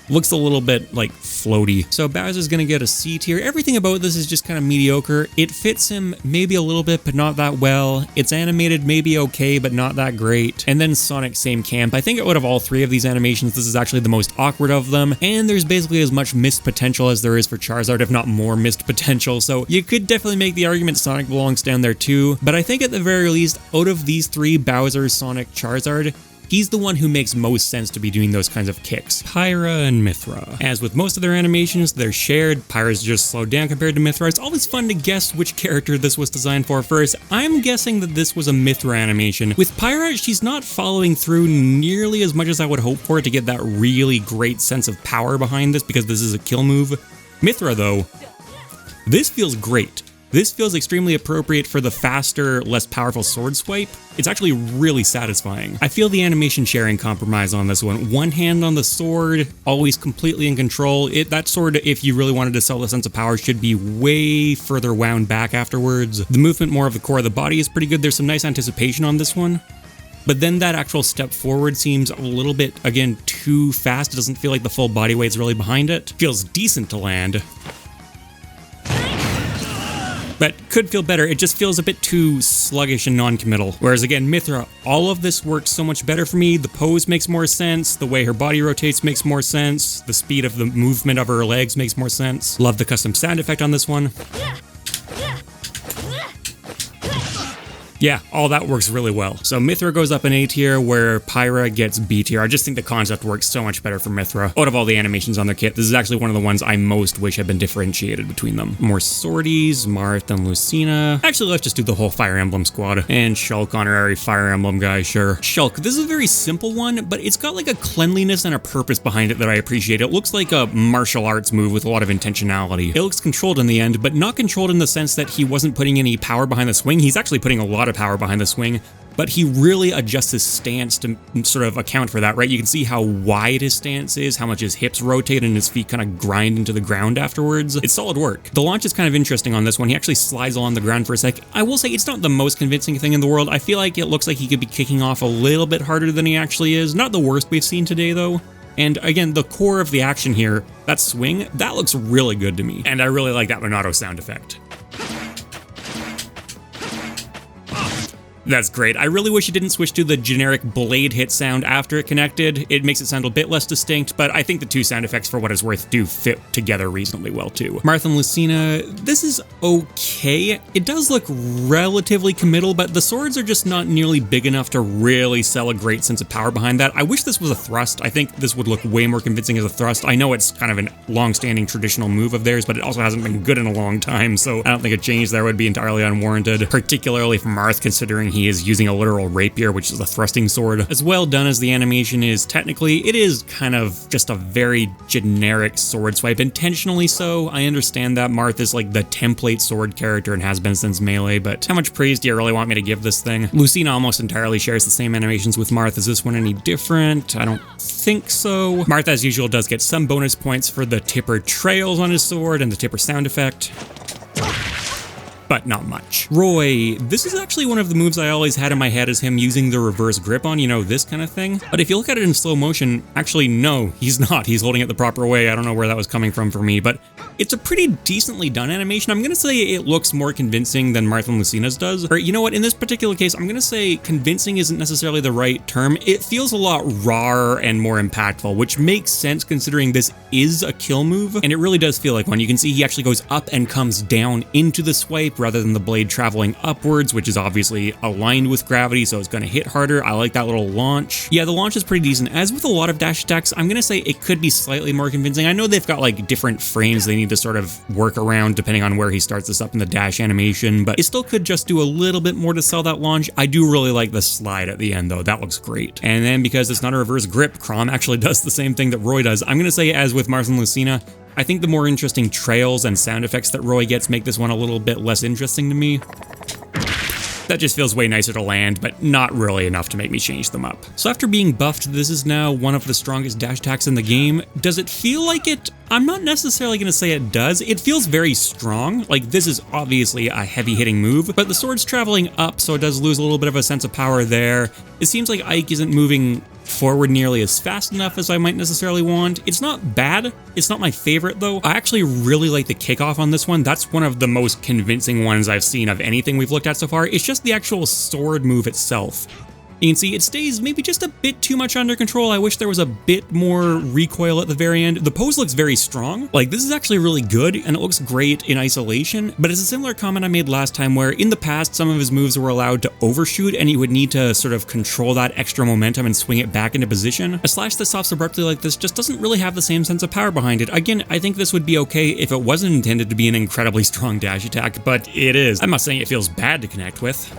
Looks a little bit like floaty. So Bowser's gonna get a C tier. Everything about this is just kind of mediocre. It fits him maybe a little bit, but not that well. It's animated maybe okay, but not that great. And then Sonic, same camp. I think out of all three of these animations, this is actually the most awkward of them. And there's basically as much missed potential as there is for Charizard, if not more missed potential. So you could definitely make the argument Sonic belongs down there too. But I think at the very least, out of these three, Bowser, Sonic, Charizard, he's the one who makes most sense to be doing those kinds of kicks. Pyra and Mythra. As with most of their animations, they're shared. Pyra's just slowed down compared to Mythra. It's always fun to guess which character this was designed for first. I'm guessing that this was a Mythra animation. With Pyra, she's not following through nearly as much as I would hope for to get that really great sense of power behind this because this is a kill move. Mythra though, this feels great. This feels extremely appropriate for the faster, less powerful sword swipe. It's actually really satisfying. I feel the animation sharing compromise on this one. One hand on the sword, always completely in control. That sword, if you really wanted to sell the sense of power, should be way further wound back afterwards. The movement more of the core of the body is pretty good. There's some nice anticipation on this one. But then that actual step forward seems a little bit, again, too fast. It doesn't feel like the full body weight's really behind it. Feels decent to land, but could feel better. It just feels a bit too sluggish and non-committal. Whereas again, Mythra, all of this works so much better for me. The pose makes more sense. The way her body rotates makes more sense. The speed of the movement of her legs makes more sense. Love the custom sound effect on this one. Yeah, all that works really well. So Mythra goes up in A tier where Pyra gets B tier. I just think the concept works so much better for Mythra. Out of all the animations on their kit, this is actually one of the ones I most wish had been differentiated between them. More sorties, Marth and Lucina. Actually, let's just do the whole Fire Emblem squad. And Shulk, honorary Fire Emblem guy, sure. Shulk, this is a very simple one, but it's got like a cleanliness and a purpose behind it that I appreciate. It looks like a martial arts move with a lot of intentionality. It looks controlled in the end, but not controlled in the sense that he wasn't putting any power behind the swing. He's actually putting a lot of power behind the swing, but he really adjusts his stance to sort of account for that, right? You can see how wide his stance is, how much his hips rotate and his feet kind of grind into the ground afterwards. It's solid work. The launch is kind of interesting on this one. He actually slides along the ground for a sec. I will say it's not the most convincing thing in the world. I feel like it looks like he could be kicking off a little bit harder than he actually is. Not the worst we've seen today though. And again, the core of the action here, that swing, that looks really good to me. And I really like that Monado sound effect. That's great. I really wish it didn't switch to the generic blade hit sound after it connected. It makes it sound a bit less distinct, but I think the two sound effects, for what it's worth, do fit together reasonably well too. Marth and Lucina, this is okay. It does look relatively committal, but the swords are just not nearly big enough to really sell a great sense of power behind that. I wish this was a thrust. I think this would look way more convincing as a thrust. I know it's kind of a long-standing traditional move of theirs, but it also hasn't been good in a long time, so I don't think a change there would be entirely unwarranted, particularly for Marth, considering he is using a literal rapier, which is a thrusting sword. As well done as the animation is technically, it is kind of just a very generic sword swipe, intentionally so. I understand that Marth is like the template sword character and has been since Melee, but how much praise do you really want me to give this thing? Lucina almost entirely shares the same animations with Marth. Is this one any different? I don't think so. Marth, as usual, does get some bonus points for the tipper trails on his sword and the tipper sound effect. but not much. Roy, this is actually one of the moves I always had in my head as him using the reverse grip on, you know, this kind of thing. But if you look at it in slow motion, actually, no, he's not. He's holding it the proper way. I don't know where that was coming from for me, but it's a pretty decently done animation. I'm gonna say it looks more convincing than Martha and Lucina's does. Or you know what, in this particular case, I'm gonna say convincing isn't necessarily the right term. It feels a lot rawer and more impactful, which makes sense considering this is a kill move, and it really does feel like one. You can see he actually goes up and comes down into the swipe rather than the blade traveling upwards, which is obviously aligned with gravity, so it's going to hit harder. I like that little launch. Yeah, the launch is pretty decent. As with a lot of dash attacks, I'm going to say it could be slightly more convincing. I know they've got like different frames they need to sort of work around depending on where he starts this up in the dash animation, but it still could just do a little bit more to sell that launch. I do really like the slide at the end though. That looks great. And then because it's not a reverse grip, Chrom actually does the same thing that Roy does. I'm going to say, as with Martha and Lucina, I think the more interesting trails and sound effects that Roy gets make this one a little bit less interesting to me. That just feels way nicer to land, but not really enough to make me change them up. So after being buffed, this is now one of the strongest dash attacks in the game. Does it feel like it? I'm not necessarily going to say it does. It feels very strong. Like, this is obviously a heavy hitting move, but the sword's traveling up, so it does lose a little bit of a sense of power there. It seems like Ike isn't moving forward nearly as fast enough as I might necessarily want. It's not bad. It's not my favorite though. I actually really like the kickoff on this one. That's one of the most convincing ones I've seen of anything we've looked at so far. It's just the actual sword move itself. You can see it stays maybe just a bit too much under control. I wish there was a bit more recoil at the very end. The pose looks very strong. Like, this is actually really good and it looks great in isolation, but it's a similar comment I made last time where in the past some of his moves were allowed to overshoot and he would need to sort of control that extra momentum and swing it back into position. A slash that stops abruptly like this just doesn't really have the same sense of power behind it. Again, I think this would be okay if it wasn't intended to be an incredibly strong dash attack, but it is. I'm not saying it feels bad to connect with,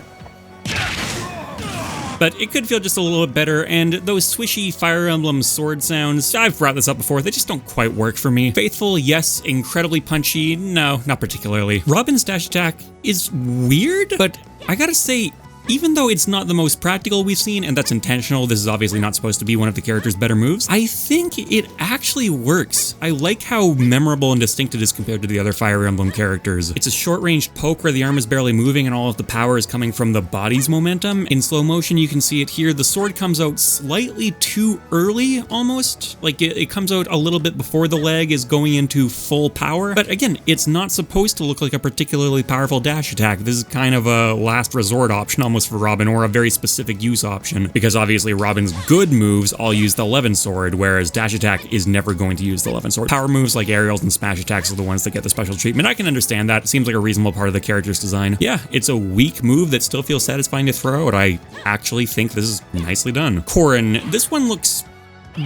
but it could feel just a little bit better, and those swishy Fire Emblem sword sounds, I've brought this up before, they just don't quite work for me. Faithful, yes. Incredibly punchy, no, not particularly. Robin's dash attack is weird, but I gotta say, even though it's not the most practical we've seen, and that's intentional, this is obviously not supposed to be one of the character's better moves, I think it actually works. I like how memorable and distinct it is compared to the other Fire Emblem characters. It's a short-range poke where the arm is barely moving and all of the power is coming from the body's momentum. In slow motion, you can see it here. The sword comes out slightly too early, almost. Like, it comes out a little bit before the leg is going into full power. But again, it's not supposed to look like a particularly powerful dash attack. This is kind of a last resort option almost for Robin, or a very specific use option, because obviously Robin's good moves all use the 11 sword, whereas dash attack is never going to use the 11 sword. Power moves like aerials and smash attacks are the ones that get the special treatment. I can understand that. It seems like a reasonable part of the character's design. Yeah, it's a weak move that still feels satisfying to throw out. I actually think this is nicely done. Corrin, this one looks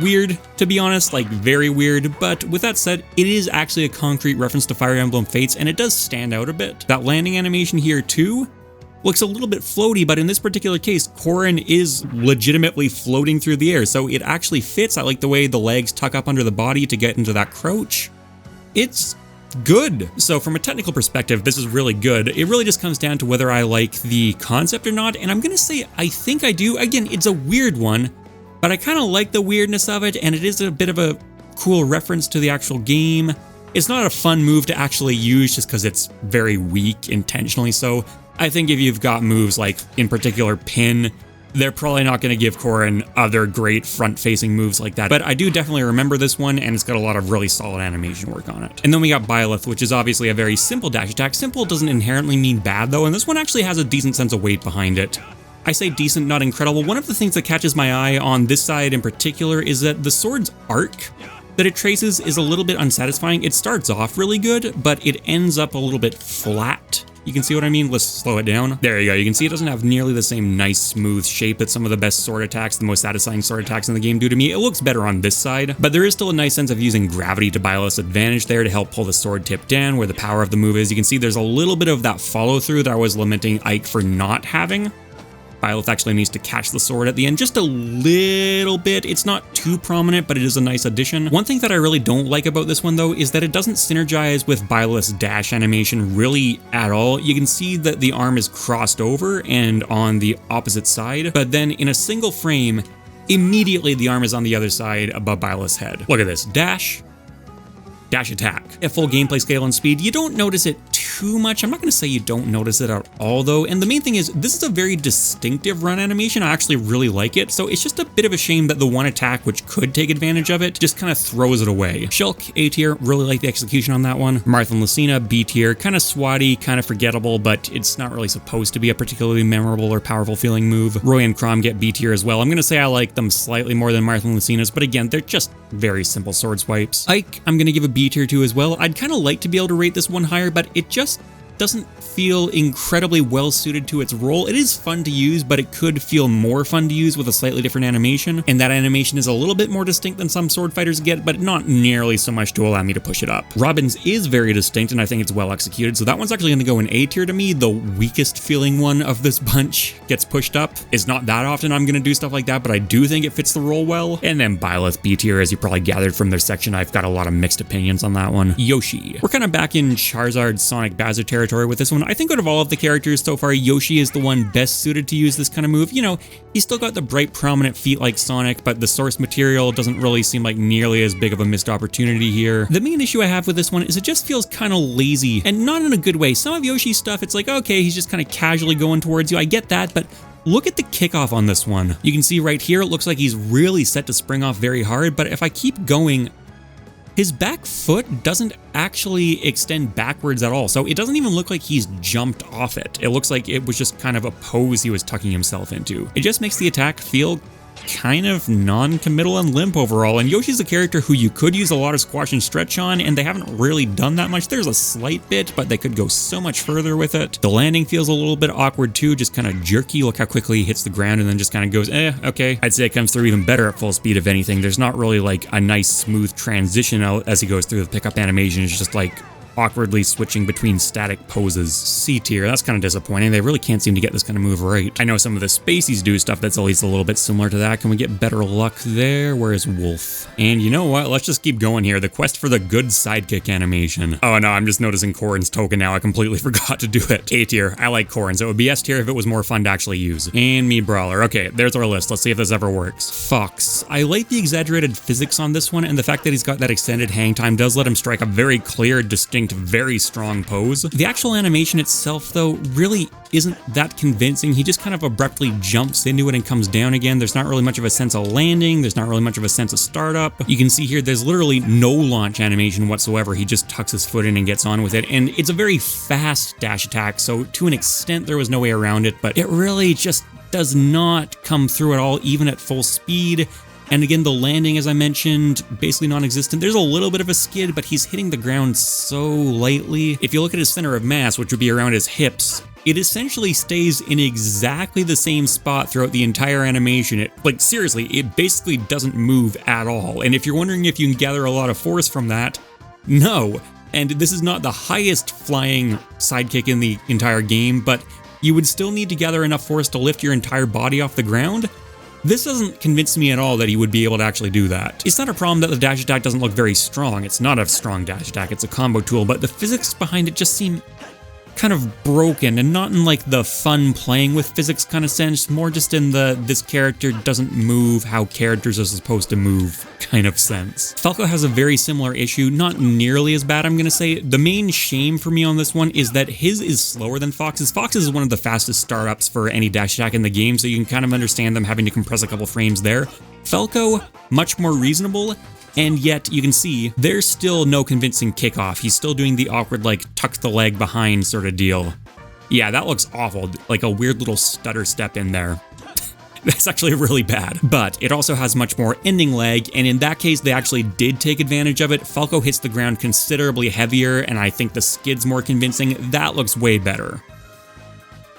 weird, to be honest, like very weird, but with that said, it is actually a concrete reference to Fire Emblem Fates, and it does stand out a bit. That landing animation here too looks a little bit floaty, but in this particular case, Corrin is legitimately floating through the air, so it actually fits. I like the way the legs tuck up under the body to get into that crouch. It's good. So from a technical perspective, this is really good. It really just comes down to whether I like the concept or not, and I'm gonna say I think I do. Again, it's a weird one, but I kind of like the weirdness of it, and it is a bit of a cool reference to the actual game. It's not a fun move to actually use just because it's very weak intentionally, so I think if you've got moves like, in particular, Pin, they're probably not going to give Corrin other great front-facing moves like that. But I do definitely remember this one, and it's got a lot of really solid animation work on it. And then we got Byleth, which is obviously a very simple dash attack. Simple doesn't inherently mean bad, though, and this one actually has a decent sense of weight behind it. I say decent, not incredible. One of the things that catches my eye on this side in particular is that the sword's arc that it traces is a little bit unsatisfying. It starts off really good, but it ends up a little bit flat. You can see what I mean? Let's slow it down. There you go. You can see it doesn't have nearly the same nice, smooth shape that some of the best sword attacks, the most satisfying sword attacks in the game do to me. It looks better on this side, but there is still a nice sense of using gravity to Byleth's advantage there to help pull the sword tip down where the power of the move is. You can see there's a little bit of that follow through that I was lamenting Ike for not having. Byleth actually needs to catch the sword at the end just a little bit. It's not too prominent, but it is a nice addition. One thing that I really don't like about this one, though, is that it doesn't synergize with Byleth's dash animation really at all. You can see that the arm is crossed over and on the opposite side, but then in a single frame, immediately the arm is on the other side above Byleth's head. Look at this. Dash, dash attack. At full gameplay scale and speed, you don't notice it too much. I'm not going to say you don't notice it at all though. And the main thing is this is a very distinctive run animation. I actually really like it. So it's just a bit of a shame that the one attack which could take advantage of it just kind of throws it away. Shulk, A tier, really like the execution on that one. Marth and Lucina, B tier, kind of swatty, kind of forgettable, but it's not really supposed to be a particularly memorable or powerful feeling move. Roy and Chrom get B tier as well. I'm going to say I like them slightly more than Marth and Lucina's, but again, they're just very simple sword swipes. Ike, I'm going to give a B tier to as well. I'd kind of like to be able to rate this one higher, but it just doesn't feel incredibly well suited to its role. It is fun to use, but it could feel more fun to use with a slightly different animation, and that animation is a little bit more distinct than some sword fighters get, but not nearly so much to allow me to push it up. Robin's is very distinct, and I think it's well executed, so that one's actually going to go in A tier to me. The weakest feeling one of this bunch gets pushed up. It's not that often I'm going to do stuff like that, but I do think it fits the role well. And then Byleth, B tier, as you probably gathered from their section. I've got a lot of mixed opinions on that one. Yoshi. We're kind of back in Charizard, Sonic, Bowser territory with this one. I think out of all of the characters so far, Yoshi is the one best suited to use this kind of move. You know, he's still got the bright, prominent feet like Sonic, but the source material doesn't really seem like nearly as big of a missed opportunity here. The main issue I have with this one is it just feels kind of lazy, and not in a good way. Some of Yoshi's stuff, it's like, okay, he's just kind of casually going towards you. I get that, but look at the kickoff on this one. You can see right here, it looks like he's really set to spring off very hard, but if I keep going, his back foot doesn't actually extend backwards at all, so it doesn't even look like he's jumped off it. It looks like it was just kind of a pose he was tucking himself into. It just makes the attack feel kind of non-committal and limp overall, and Yoshi's a character who you could use a lot of squash and stretch on, and they haven't really done that much. There's a slight bit, but they could go so much further with it. The landing feels a little bit awkward too, just kind of jerky. Look how quickly he hits the ground and then just kind of goes, okay. I'd say it comes through even better at full speed, if anything. There's not really like a nice smooth transition as he goes through the pickup animation. It's just like awkwardly switching between static poses. C tier, that's kind of disappointing. They really can't seem to get this kind of move right. I know some of the Spaceys do stuff that's at least a little bit similar to that. Can we get better luck there? Where's Wolf? And you know what? Let's just keep going here. The quest for the good sidekick animation. Oh no, I'm just noticing Corrin's token now. I completely forgot to do it. A tier, I like Corrin, so it would be S tier if it was more fun to actually use. And me Brawler. Okay, there's our list. Let's see if this ever works. Fox. I like the exaggerated physics on this one, and the fact that he's got that extended hang time does let him strike a very clear, distinct, very strong pose. The actual animation itself, though, really isn't that convincing. He just kind of abruptly jumps into it and comes down again. There's not really much of a sense of landing. There's not really much of a sense of startup. You can see here there's literally no launch animation whatsoever. He just tucks his foot in and gets on with it. And it's a very fast dash attack, so to an extent there was no way around it, but it really just does not come through at all, even at full speed. And again, the landing, as I mentioned, basically non-existent. There's a little bit of a skid, but he's hitting the ground so lightly. If you look at his center of mass, which would be around his hips, it essentially stays in exactly the same spot throughout the entire animation. Like seriously, it basically doesn't move at all. And if you're wondering if you can gather a lot of force from that, no. And this is not the highest flying sidekick in the entire game, but you would still need to gather enough force to lift your entire body off the ground. This doesn't convince me at all that he would be able to actually do that. It's not a problem that the dash attack doesn't look very strong. It's not a strong dash attack, it's a combo tool, but the physics behind it just seem kind of broken, and not in like the fun playing with physics kind of sense, more just in the this character doesn't move how characters are supposed to move kind of sense. Falco has a very similar issue, not nearly as bad, I'm gonna say. The main shame for me on this one is that his is slower than Fox's. Fox's is one of the fastest startups for any dash attack in the game, so you can kind of understand them having to compress a couple frames there. Falco, much more reasonable, and yet you can see there's still no convincing kickoff. He's still doing the awkward, like, tuck the leg behind sort of deal. Yeah, that looks awful, like a weird little stutter step in there. That's actually really bad. But it also has much more ending lag, and in that case, they actually did take advantage of it. Falco hits the ground considerably heavier, and I think the skid's more convincing. That looks way better.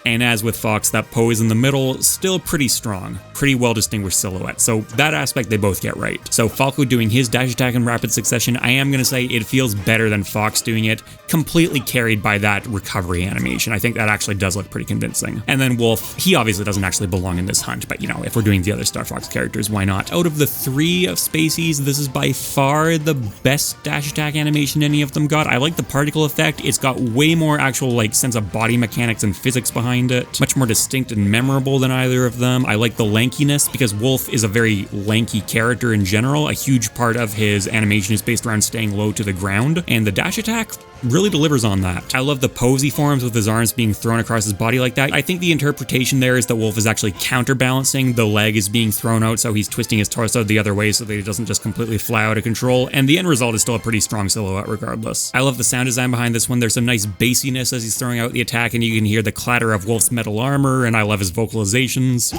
And as with Fox, that pose in the middle, still pretty strong, pretty well distinguished silhouette. So that aspect they both get right. So Falco doing his dash attack in rapid succession, I am going to say it feels better than Fox doing it, completely carried by that recovery animation. I think that actually does look pretty convincing. And then Wolf, he obviously doesn't actually belong in this hunt, but you know, if we're doing the other Star Fox characters, why not? Out of the three of Spaceys, this is by far the best dash attack animation any of them got. I like the particle effect. It's got way more actual like sense of body mechanics and physics behind behind it. Much more distinct and memorable than either of them. I like the lankiness because Wolf is a very lanky character in general. A huge part of his animation is based around staying low to the ground, and the dash attack really delivers on that. I love the pose he forms with his arms being thrown across his body like that. I think the interpretation there is that Wolf is actually counterbalancing. The leg is being thrown out, so he's twisting his torso the other way so that he doesn't just completely fly out of control, and the end result is still a pretty strong silhouette regardless. I love the sound design behind this one. There's some nice bassiness as he's throwing out the attack, and you can hear the clatter of Wolf's metal armor, and I love his vocalizations.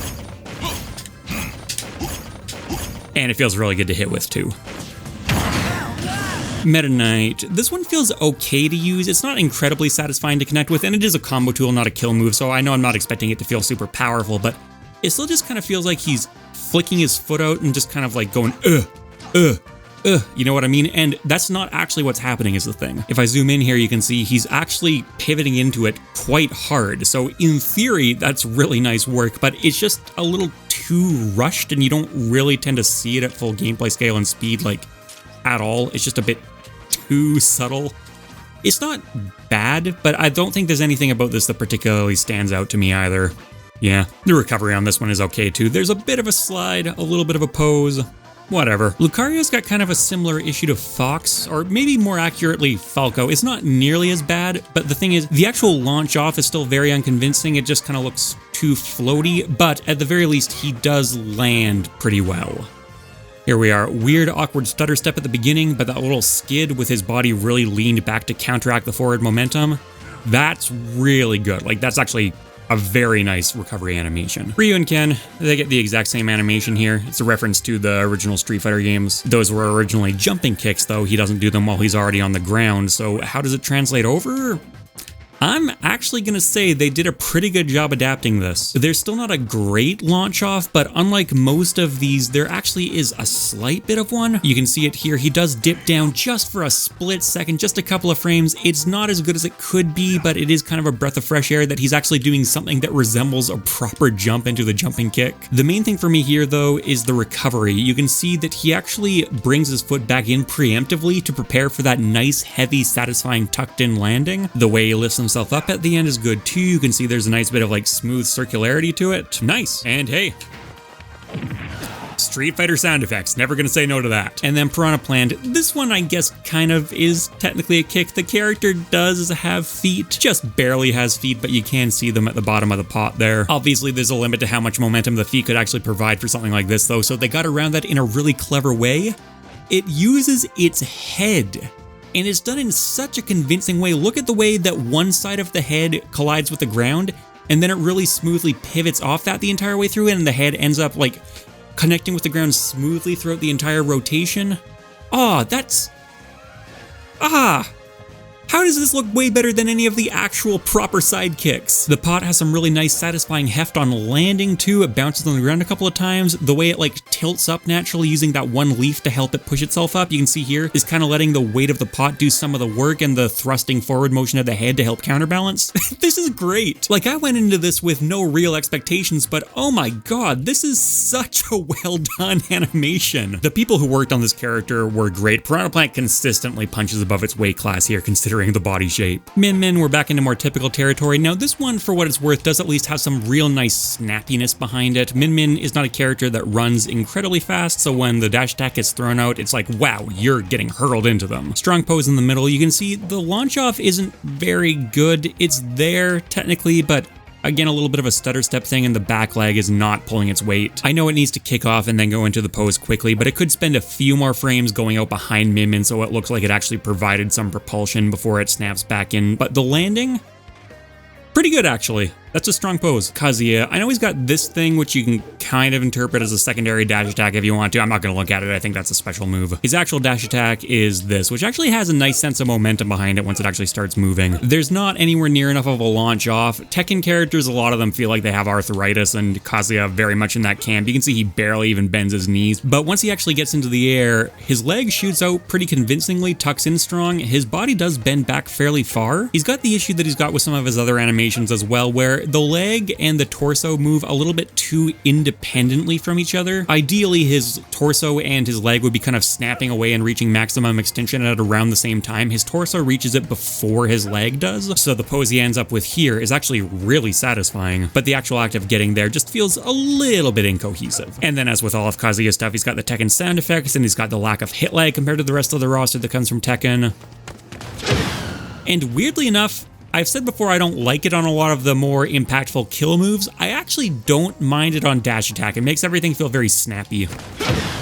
And it feels really good to hit with too. Meta Knight. This one feels okay to use. It's not incredibly satisfying to connect with, and it is a combo tool, not a kill move, so I know I'm not expecting it to feel super powerful, but it still just kind of feels like he's flicking his foot out and just kind of like going, you know what I mean? And that's not actually what's happening is the thing. If I zoom in here, you can see he's actually pivoting into it quite hard. So in theory, that's really nice work, but it's just a little too rushed, and you don't really tend to see it at full gameplay scale and speed, like, at all. It's just a bit too subtle. It's not bad, but I don't think there's anything about this that particularly stands out to me either. Yeah, the recovery on this one is okay too. There's a bit of a slide, a little bit of a pose, whatever. Lucario's got kind of a similar issue to Fox, or maybe more accurately Falco. It's not nearly as bad, but the thing is, the actual launch off is still very unconvincing. It just kind of looks too floaty, but at the very least, he does land pretty well. Here we are, weird awkward stutter step at the beginning, but that little skid with his body really leaned back to counteract the forward momentum, that's really good. Like, that's actually a very nice recovery animation. Ryu and Ken, they get the exact same animation here. It's a reference to the original Street Fighter games. Those were originally jumping kicks, though. He doesn't do them while he's already on the ground, so how does it translate over? I'm actually gonna say they did a pretty good job adapting this. There's still not a great launch off, but unlike most of these, there actually is a slight bit of one. You can see it here. He does dip down just for a split second, just a couple of frames. It's not as good as it could be, but it is kind of a breath of fresh air that he's actually doing something that resembles a proper jump into the jumping kick. The main thing for me here, though, is the recovery. You can see that he actually brings his foot back in preemptively to prepare for that nice, heavy, satisfying tucked-in landing. The way he lifts himself up at the end is good too. You can see there's a nice bit of like smooth circularity to it. Nice. And hey, Street Fighter sound effects, never gonna say no to that. And then Piranha Plant, this one I guess kind of is technically a kick. The character does have feet, just barely has feet, but you can see them at the bottom of the pot there. Obviously there's a limit to how much momentum the feet could actually provide for something like this though, so they got around that in a really clever way. It uses its head, and it's done in such a convincing way. Look at the way that one side of the head collides with the ground, and then it really smoothly pivots off that the entire way through, and the head ends up like connecting with the ground smoothly throughout the entire rotation. Oh, that's... How does this look way better than any of the actual proper sidekicks? The pot has some really nice satisfying heft on landing too. It bounces on the ground a couple of times. The way it like tilts up naturally using that one leaf to help it push itself up, you can see here, is kind of letting the weight of the pot do some of the work and the thrusting forward motion of the head to help counterbalance. This is great. Like, I went into this with no real expectations, but oh my god, this is such a well done animation. The people who worked on this character were great. Piranha Plant consistently punches above its weight class here, considering the body shape. Min Min, we're back into more typical territory. Now this one, for what it's worth, does at least have some real nice snappiness behind it. Min Min is not a character that runs incredibly fast, so when the dash attack gets thrown out, it's like, wow, you're getting hurled into them. Strong pose in the middle. You can see the launch off isn't very good. It's there technically, but again, a little bit of a stutter step thing, and the back leg is not pulling its weight. I know it needs to kick off and then go into the pose quickly, but it could spend a few more frames going out behind Min Min so it looks like it actually provided some propulsion before it snaps back in. But the landing, pretty good actually. That's a strong pose. Kazuya, I know he's got this thing which you can kind of interpret as a secondary dash attack if you want to. I'm not going to look at it. I think that's a special move. His actual dash attack is this, which actually has a nice sense of momentum behind it once it actually starts moving. There's not anywhere near enough of a launch off. Tekken characters, a lot of them feel like they have arthritis, and Kazuya very much in that camp. You can see he barely even bends his knees, but once he actually gets into the air, his leg shoots out pretty convincingly, tucks in strong. His body does bend back fairly far. He's got the issue that he's got with some of his other animations as well, where where the leg and the torso move a little bit too independently from each other. Ideally, his torso and his leg would be kind of snapping away and reaching maximum extension at around the same time. His torso reaches it before his leg does, so the pose he ends up with here is actually really satisfying, but the actual act of getting there just feels a little bit incohesive. And then as with all of Kazuya's stuff, he's got the Tekken sound effects and he's got the lack of hit lag compared to the rest of the roster that comes from Tekken. And weirdly enough, I've said before I don't like it on a lot of the more impactful kill moves. I actually don't mind it on dash attack. It makes everything feel very snappy.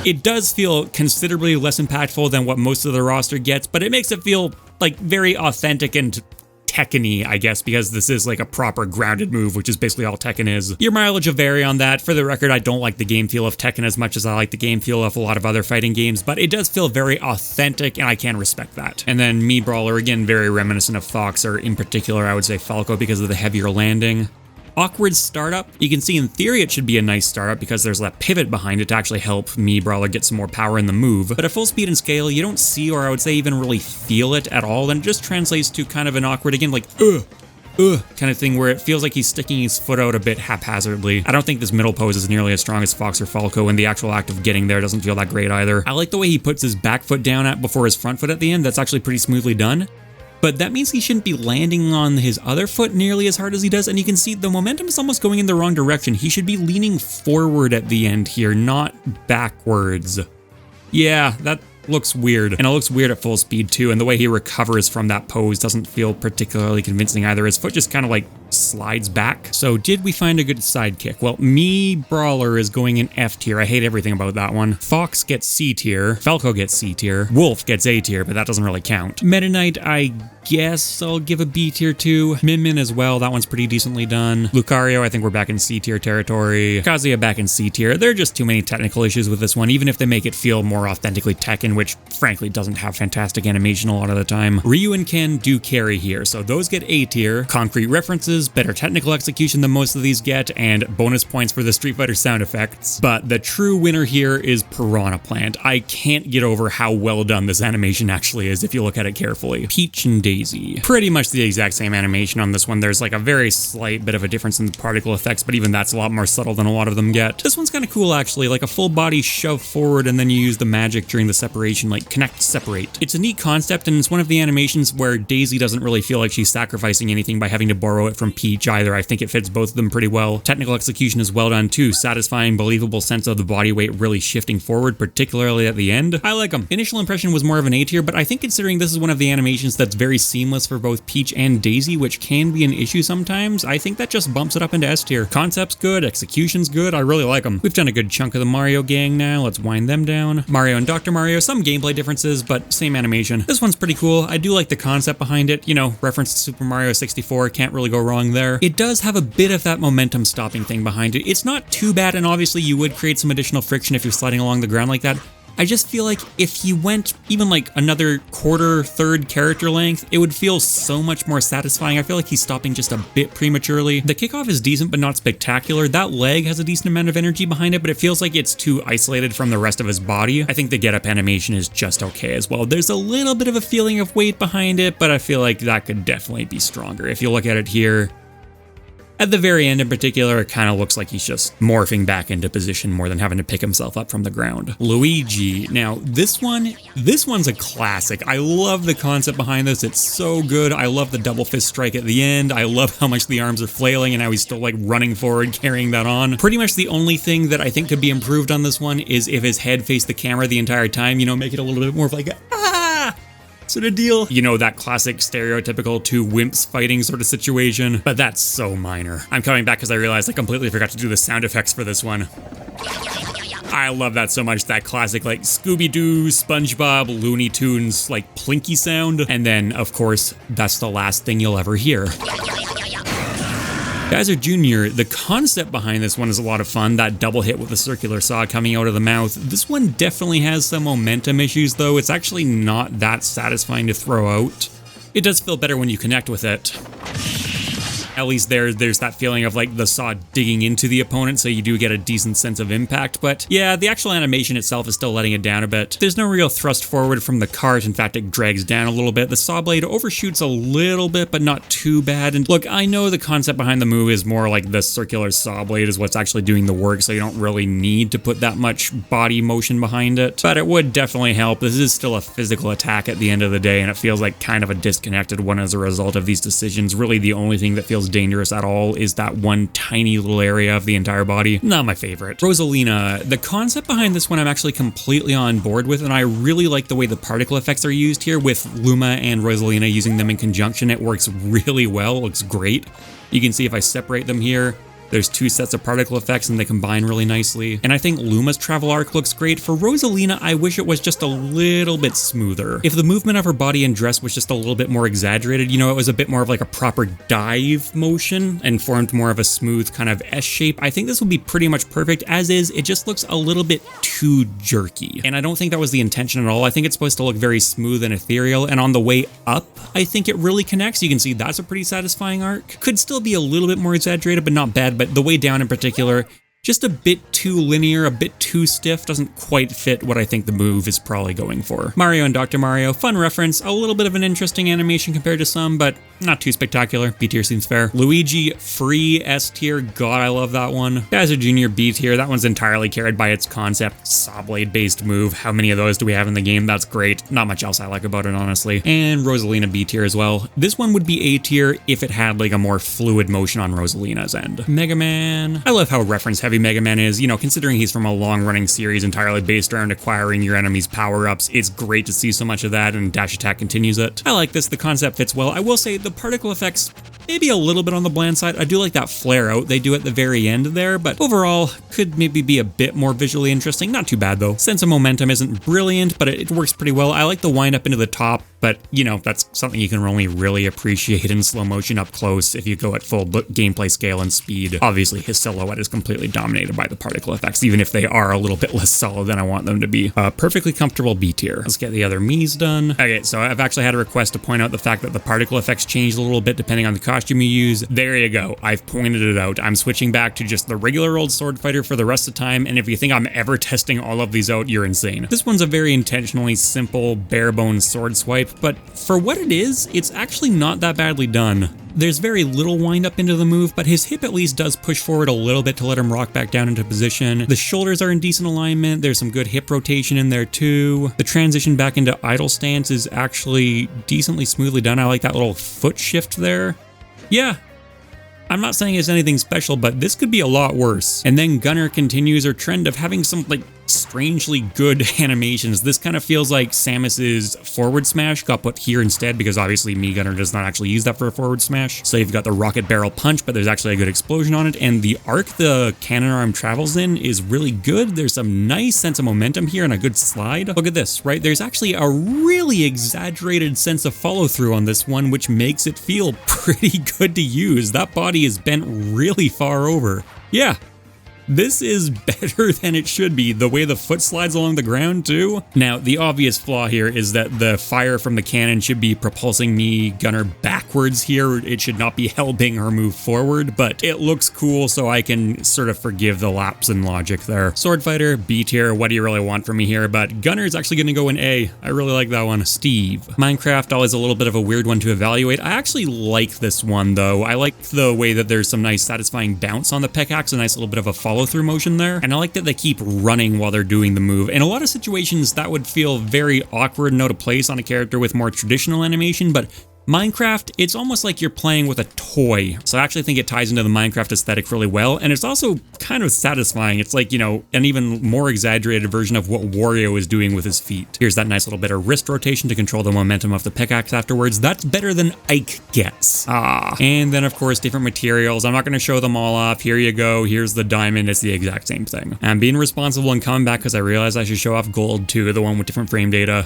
It does feel considerably less impactful than what most of the roster gets, but it makes it feel like very authentic and Tekken-y, I guess, because this is like a proper grounded move, which is basically all Tekken is. Your mileage will vary on that. For the record, I don't like the game feel of Tekken as much as I like the game feel of a lot of other fighting games, but it does feel very authentic, and I can respect that. And then Mii Brawler, again, very reminiscent of Fox, or in particular, I would say Falco because of the heavier landing. Awkward startup. You can see in theory it should be a nice startup because there's that pivot behind it to actually help Mii Brawler get some more power in the move. But at full speed and scale, you don't see, or I would say even really feel it at all, and it just translates to kind of an awkward, again, like, kind of thing where it feels like he's sticking his foot out a bit haphazardly. I don't think this middle pose is nearly as strong as Fox or Falco, and the actual act of getting there doesn't feel that great either. I like the way he puts his back foot down before his front foot at the end. That's actually pretty smoothly done. But that means he shouldn't be landing on his other foot nearly as hard as he does, and you can see the momentum is almost going in the wrong direction. He should be leaning forward at the end here, not backwards. Yeah, that looks weird, and it looks weird at full speed too, and the way he recovers from that pose doesn't feel particularly convincing either. His foot just kind of like slides back. So did we find a good sidekick? Well, Mii Brawler is going in F tier. I hate everything about that one. Fox gets C tier. Falco gets C tier. Wolf gets A tier, but that doesn't really count. Meta Knight, I guess I'll give a B tier to. Min Min as well. That one's pretty decently done. Lucario, I think we're back in C tier territory. Kazuya back in C tier. There are just too many technical issues with this one, even if they make it feel more authentically Tekken, which frankly doesn't have fantastic animation a lot of the time. Ryu and Ken do carry here, so those get A tier. Concrete references, better technical execution than most of these get, and bonus points for the Street Fighter sound effects. But the true winner here is Piranha Plant. I can't get over how well done this animation actually is if you look at it carefully. Peach and Daisy. Pretty much the exact same animation on this one. There's like a very slight bit of a difference in the particle effects, but even that's a lot more subtle than a lot of them get. This one's kind of cool actually, like a full body shove forward and then you use the magic during the separation, like connect, separate. It's a neat concept, and it's one of the animations where Daisy doesn't really feel like she's sacrificing anything by having to borrow it from Peach either. I think it fits both of them pretty well. Technical execution is well done too. Satisfying, believable sense of the body weight really shifting forward, particularly at the end. I like them. Initial impression was more of an A tier, but I think considering this is one of the animations that's very seamless for both Peach and Daisy, which can be an issue sometimes, I think that just bumps it up into S tier. Concept's good, execution's good, I really like them. We've done a good chunk of the Mario gang now, let's wind them down. Mario and Dr. Mario, some gameplay differences, but same animation. This one's pretty cool. I do like the concept behind it, you know, reference to Super Mario 64, can't really go wrong there. It does have a bit of that momentum stopping thing behind it. It's not too bad, and obviously you would create some additional friction if you're sliding along the ground like that. I just feel like if you went even like another quarter, third character length, it would feel so much more satisfying. I feel like he's stopping just a bit prematurely. The kickoff is decent, but not spectacular. That leg has a decent amount of energy behind it, but it feels like it's too isolated from the rest of his body. I think the get-up animation is just okay as well. There's a little bit of a feeling of weight behind it, but I feel like that could definitely be stronger. If you look at it here, at the very end in particular, it kind of looks like he's just morphing back into position more than having to pick himself up from the ground. Luigi. Now, this one's a classic. I love the concept behind this. It's so good. I love the double fist strike at the end. I love how much the arms are flailing and how he's still like running forward, carrying that on. Pretty much the only thing that I think could be improved on this one is if his head faced the camera the entire time, you know, make it a little bit more of like a sort of deal. You know, that classic stereotypical two wimps fighting sort of situation, but that's so minor. I'm coming back because I realized I completely forgot to do the sound effects for this one. I love that so much, that classic like Scooby-Doo, SpongeBob, Looney Tunes, like plinky sound. And then, of course, that's the last thing you'll ever hear. Geyser Jr., the concept behind this one is a lot of fun, that double hit with the circular saw coming out of the mouth. This one definitely has some momentum issues though. It's actually not that satisfying to throw out. It does feel better when you connect with it. At least there's that feeling of like the saw digging into the opponent, so you do get a decent sense of impact. But yeah, the actual animation itself is still letting it down a bit. There's no real thrust forward from the cart. In fact, it drags down a little bit. The saw blade overshoots a little bit, but not too bad. And look, I know the concept behind the move is more like the circular saw blade is what's actually doing the work, so you don't really need to put that much body motion behind it, but it would definitely help. This is still a physical attack at the end of the day, and it feels like kind of a disconnected one as a result of these decisions. Really, the only thing that feels dangerous at all is that one tiny little area of the entire body. Not my favorite. Rosalina, the concept behind this one I'm actually completely on board with, and I really like the way the particle effects are used here with Luma and Rosalina using them in conjunction. It works really well, looks great. You can see if I separate them here, there's two sets of particle effects and they combine really nicely. And I think Luma's travel arc looks great. For Rosalina, I wish it was just a little bit smoother. If the movement of her body and dress was just a little bit more exaggerated, you know, it was a bit more of like a proper dive motion and formed more of a smooth kind of S shape, I think this would be pretty much perfect. As is, it just looks a little bit too jerky. And I don't think that was the intention at all. I think it's supposed to look very smooth and ethereal. And on the way up, I think it really connects. You can see that's a pretty satisfying arc. Could still be a little bit more exaggerated, but not bad. But the way down in particular, just a bit too linear, a bit too stiff, doesn't quite fit what I think the move is probably going for. Mario and Dr. Mario, fun reference, a little bit of an interesting animation compared to some, but not too spectacular. B tier seems fair. Luigi, free S tier, god I love that one. Bowser Jr. B tier, that one's entirely carried by its concept, saw blade based move. How many of those do we have in the game? That's great. Not much else I like about it, honestly. And Rosalina B tier as well. This one would be A tier if it had like a more fluid motion on Rosalina's end. Mega Man, I love how reference heavy Mega Man is, you know, considering he's from a long-running series entirely based around acquiring your enemy's power-ups. It's great to see so much of that, and Dash Attack continues it. I like this, the concept fits well. I will say the particle effects maybe a little bit on the bland side. I do like that flare out they do at the very end there, but overall could maybe be a bit more visually interesting. Not too bad though. Sense of momentum isn't brilliant, but it works pretty well. I like the wind up into the top, but you know, that's something you can only really appreciate in slow motion up close if you go at full gameplay scale and speed. Obviously his silhouette is completely dominated by the particle effects, even if they are a little bit less solid than I want them to be. Perfectly comfortable B tier. Let's get the other Mii's done. Okay, so I've actually had a request to point out the fact that the particle effects changed a little bit depending on the costume you use. There you go. I've pointed it out. I'm switching back to just the regular old sword fighter for the rest of the time, and if you think I'm ever testing all of these out, you're insane. This one's a very intentionally simple, bare bones sword swipe, but for what it is, it's actually not that badly done. There's very little wind up into the move, but his hip at least does push forward a little bit to let him rock back down into position. The shoulders are in decent alignment. There's some good hip rotation in there too. The transition back into idle stance is actually decently smoothly done. I like that little foot shift there. Yeah. I'm not saying it's anything special, but this could be a lot worse. And then Gunner continues her trend of having some like strangely good animations. This kind of feels like Samus's forward smash got put here instead, because obviously Mii Gunner does not actually use that for a forward smash. So you've got the rocket barrel punch, but there's actually a good explosion on it, and the arc the cannon arm travels in is really good. There's some nice sense of momentum here and a good slide. Look at this, right? There's actually a really exaggerated sense of follow through on this one, which makes it feel pretty good to use. That body is bent really far over. Yeah. This is better than it should be, the way the foot slides along the ground too. Now, the obvious flaw here is that the fire from the cannon should be propulsing Mii Gunner backwards here. It should not be helping her move forward, but it looks cool, so I can sort of forgive the lapse in logic there. Sword Fighter, B tier, what do you really want from me here? But Gunner is actually going to go in A. I really like that one. Steve. Minecraft, always a little bit of a weird one to evaluate. I actually like this one though. I like the way that there's some nice satisfying bounce on the pickaxe, a nice little bit of a follow-through motion there, and I like that they keep running while they're doing the move. In a lot of situations that would feel very awkward and out of place on a character with more traditional animation, but Minecraft, it's almost like you're playing with a toy. So I actually think it ties into the Minecraft aesthetic really well, and it's also kind of satisfying. It's like, you know, an even more exaggerated version of what Wario is doing with his feet. Here's that nice little bit of wrist rotation to control the momentum of the pickaxe afterwards. That's better than Ike gets. And then of course, different materials. I'm not going to show them all off. Here you go. Here's the diamond. It's the exact same thing. I'm being responsible and coming back because I realized I should show off gold too, the one with different frame data.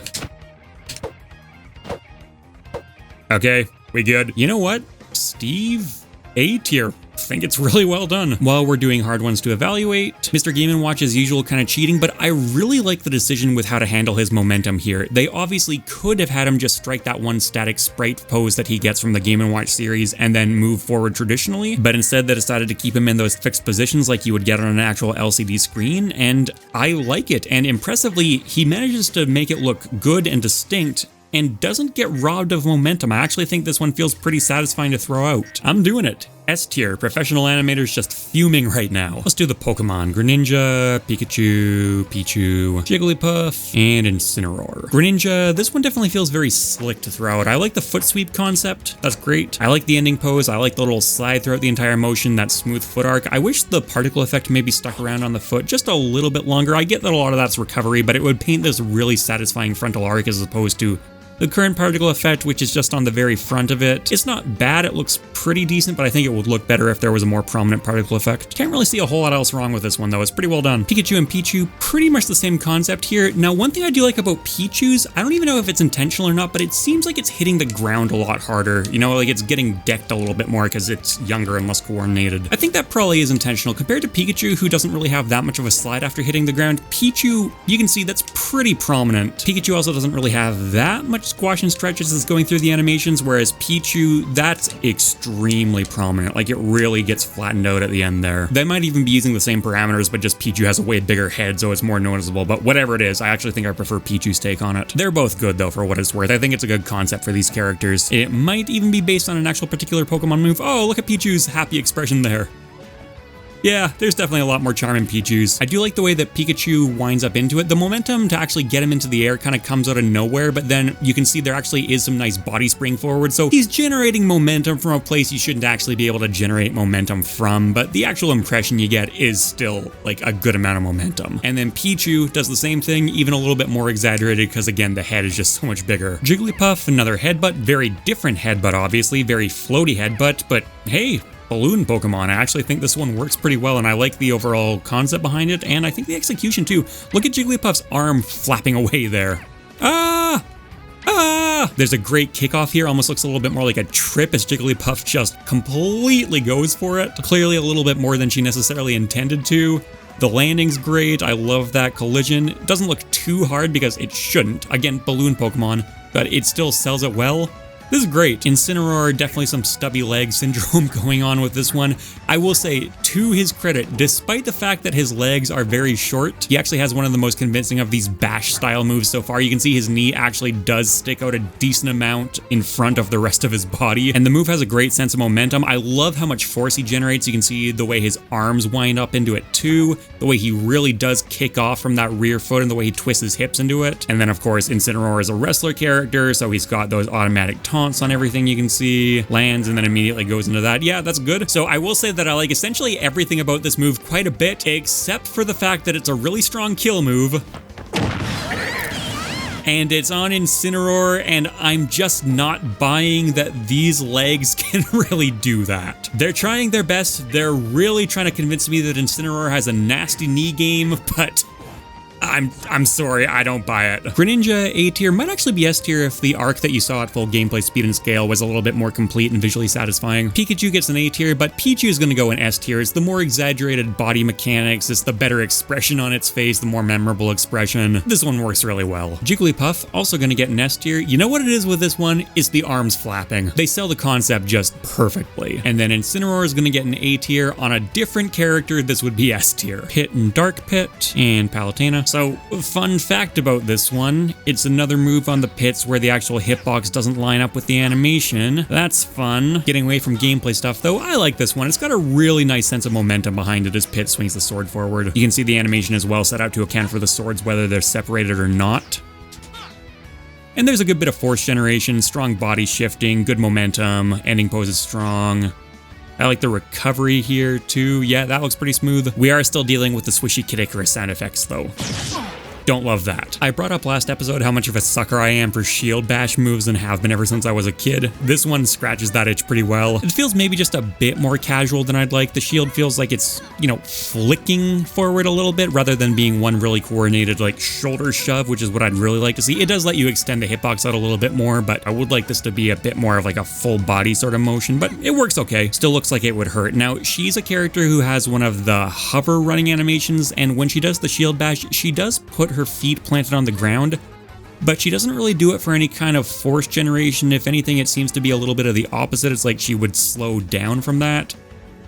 Okay, we good. You know what? Steve, A tier. think it's really well done. While we're doing hard ones to evaluate, Mr. Game & Watch as usual kind of cheating, but I really like the decision with how to handle his momentum here. They obviously could have had him just strike that one static sprite pose that he gets from the Game & Watch series and then move forward traditionally, but instead they decided to keep him in those fixed positions like you would get on an actual LCD screen, and I like it. And impressively, he manages to make it look good and distinct and doesn't get robbed of momentum. I actually think this one feels pretty satisfying to throw out. I'm doing it. S tier, professional animators just fuming right now. Let's do the Pokemon. Greninja, Pikachu, Pichu, Jigglypuff, and Incineroar. Greninja, this one definitely feels very slick to throw out. I like the foot sweep concept, that's great. I like the ending pose, I like the little slide throughout the entire motion, that smooth foot arc. I wish the particle effect maybe stuck around on the foot just a little bit longer. I get that a lot of that's recovery, but it would paint this really satisfying frontal arc as opposed to the current particle effect, which is just on the very front of it. It's not bad, it looks pretty decent, but I think it would look better if there was a more prominent particle effect. Can't really see a whole lot else wrong with this one though, it's pretty well done. Pikachu and Pichu, pretty much the same concept here. Now one thing I do like about Pichu's, I don't even know if it's intentional or not, but it seems like it's hitting the ground a lot harder. You know, like it's getting decked a little bit more because it's younger and less coordinated. I think that probably is intentional. Compared to Pikachu, who doesn't really have that much of a slide after hitting the ground, Pichu, you can see that's pretty prominent. Pikachu also doesn't really have that much squash and stretches as going through the animations, whereas Pichu, that's extremely prominent. Like it really gets flattened out at the end there. They might even be using the same parameters, but just Pichu has a way bigger head, so it's more noticeable. But whatever it is, I actually think I prefer Pichu's take on it. They're both good though, for what it's worth. I think it's a good concept for these characters. It might even be based on an actual particular Pokemon move. Oh, look at Pichu's happy expression there. Yeah, there's definitely a lot more charm in Pichu's. I do like the way that Pikachu winds up into it. The momentum to actually get him into the air kind of comes out of nowhere, but then you can see there actually is some nice body spring forward. So he's generating momentum from a place you shouldn't actually be able to generate momentum from, but the actual impression you get is still like a good amount of momentum. And then Pichu does the same thing, even a little bit more exaggerated because again, the head is just so much bigger. Jigglypuff, another headbutt, very different headbutt obviously, very floaty headbutt, but hey, balloon Pokemon. I actually think this one works pretty well, and I like the overall concept behind it, and I think the execution too. Look at Jigglypuff's arm flapping away there. Ah! Ah! There's a great kickoff here, almost looks a little bit more like a trip as Jigglypuff just completely goes for it. Clearly a little bit more than she necessarily intended to. The landing's great, I love that collision. It doesn't look too hard because it shouldn't. Again, balloon Pokemon, but it still sells it well. This is great. Incineroar, definitely some stubby leg syndrome going on with this one. I will say, to his credit, despite the fact that his legs are very short, he actually has one of the most convincing of these bash style moves so far. You can see his knee actually does stick out a decent amount in front of the rest of his body, and the move has a great sense of momentum. I love how much force he generates. You can see the way his arms wind up into it too, the way he really does kick off from that rear foot and the way he twists his hips into it. And then of course, Incineroar is a wrestler character, so he's got those automatic taunts on everything you can see, lands and then immediately goes into that. Yeah, that's good. So I will say that I like essentially everything about this move quite a bit, except for the fact that it's a really strong kill move. And it's on Incineroar, and I'm just not buying that these legs can really do that. They're trying their best. They're really trying to convince me that Incineroar has a nasty knee game, but I'm sorry, I don't buy it. Greninja A tier might actually be S tier if the arc that you saw at full gameplay speed and scale was a little bit more complete and visually satisfying. Pikachu gets an A tier, but Pichu is gonna go in S tier. It's the more exaggerated body mechanics, it's the better expression on its face, the more memorable expression. This one works really well. Jigglypuff, also gonna get an S tier. You know what it is with this one? It's the arms flapping. They sell the concept just perfectly. And then Incineroar is gonna get an A tier. On a different character, this would be S tier. Pit and Dark Pit, and Palutena. So, fun fact about this one, it's another move on the pits where the actual hitbox doesn't line up with the animation. That's fun. Getting away from gameplay stuff though, I like this one. It's got a really nice sense of momentum behind it as Pit swings the sword forward. You can see the animation is well set out to account for the swords, whether they're separated or not. And there's a good bit of force generation, strong body shifting, good momentum, ending pose is strong. I like the recovery here too. Yeah, that looks pretty smooth. We are still dealing with the swishy Kid Icarus sound effects though. Don't love that. I brought up last episode how much of a sucker I am for shield bash moves and have been ever since I was a kid. This one scratches that itch pretty well. It feels maybe just a bit more casual than I'd like. The shield feels like it's, you know, flicking forward a little bit rather than being one really coordinated like shoulder shove, which is what I'd really like to see. It does let you extend the hitbox out a little bit more, but I would like this to be a bit more of like a full body sort of motion, but it works okay. Still looks like it would hurt. Now, she's a character who has one of the hover running animations, and when she does the shield bash, she does put her feet planted on the ground, but she doesn't really do it for any kind of force generation. If anything, it seems to be a little bit of the opposite. It's like she would slow down from that.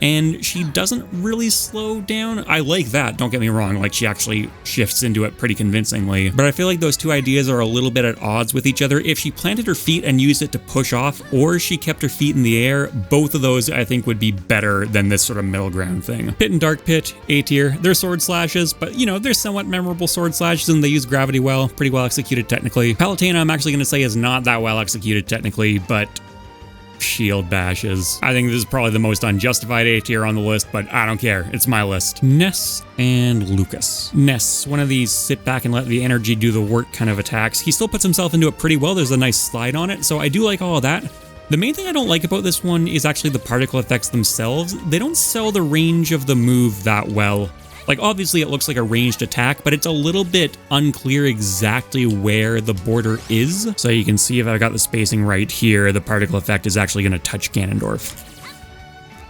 And she doesn't really slow down. I like that, don't get me wrong, like she actually shifts into it pretty convincingly. But I feel like those two ideas are a little bit at odds with each other. If she planted her feet and used it to push off, or she kept her feet in the air, both of those I think would be better than this sort of middle ground thing. Pit and Dark Pit, A tier. They're sword slashes, but you know, they're somewhat memorable sword slashes and they use gravity well, pretty well executed technically. Palutena I'm actually gonna say is not that well executed technically, but shield bashes. I think this is probably the most unjustified A tier on the list, but I don't care. It's my list. Ness and Lucas. Ness, one of these sit back and let the energy do the work kind of attacks. He still puts himself into it pretty well. There's a nice slide on it, so I do like all of that. The main thing I don't like about this one is actually the particle effects themselves. They don't sell the range of the move that well. Like, obviously it looks like a ranged attack, but it's a little bit unclear exactly where the border is. So you can see if I got the spacing right here, the particle effect is actually going to touch Ganondorf.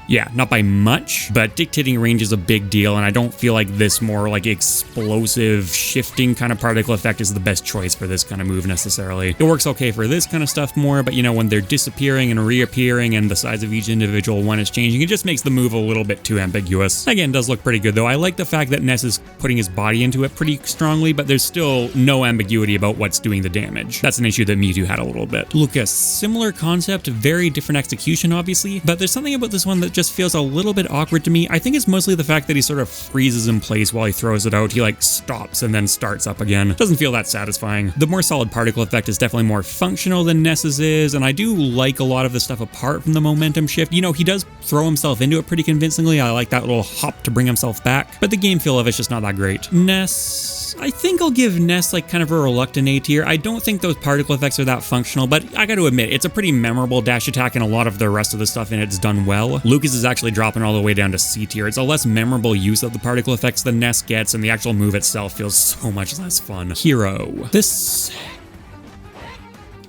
Yeah, not by much, but dictating range is a big deal, and I don't feel like this more like explosive shifting kind of particle effect is the best choice for this kind of move necessarily. It works okay for this kind of stuff more, but you know, when they're disappearing and reappearing and the size of each individual one is changing, it just makes the move a little bit too ambiguous. Again, it does look pretty good though. I like the fact that Ness is putting his body into it pretty strongly, but there's still no ambiguity about what's doing the damage. That's an issue that Mewtwo had a little bit. Lucas, similar concept, very different execution obviously, but there's something about this one that just feels a little bit awkward to me. I think it's mostly the fact that he sort of freezes in place while he throws it out. He like stops and then starts up again. Doesn't feel that satisfying. The more solid particle effect is definitely more functional than Ness's is, and I do like a lot of the stuff apart from the momentum shift. You know, he does throw himself into it pretty convincingly. I like that little hop to bring himself back, but the game feel of it's just not that great. Ness, I think I'll give Ness like kind of a reluctant A tier. I don't think those particle effects are that functional, but I got to admit, it's a pretty memorable dash attack and a lot of the rest of the stuff in it's done well. Lucas is actually dropping all the way down to C tier. It's a less memorable use of the particle effects than Ness gets, and the actual move itself feels so much less fun. Hero. This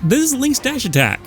is Link's dash attack.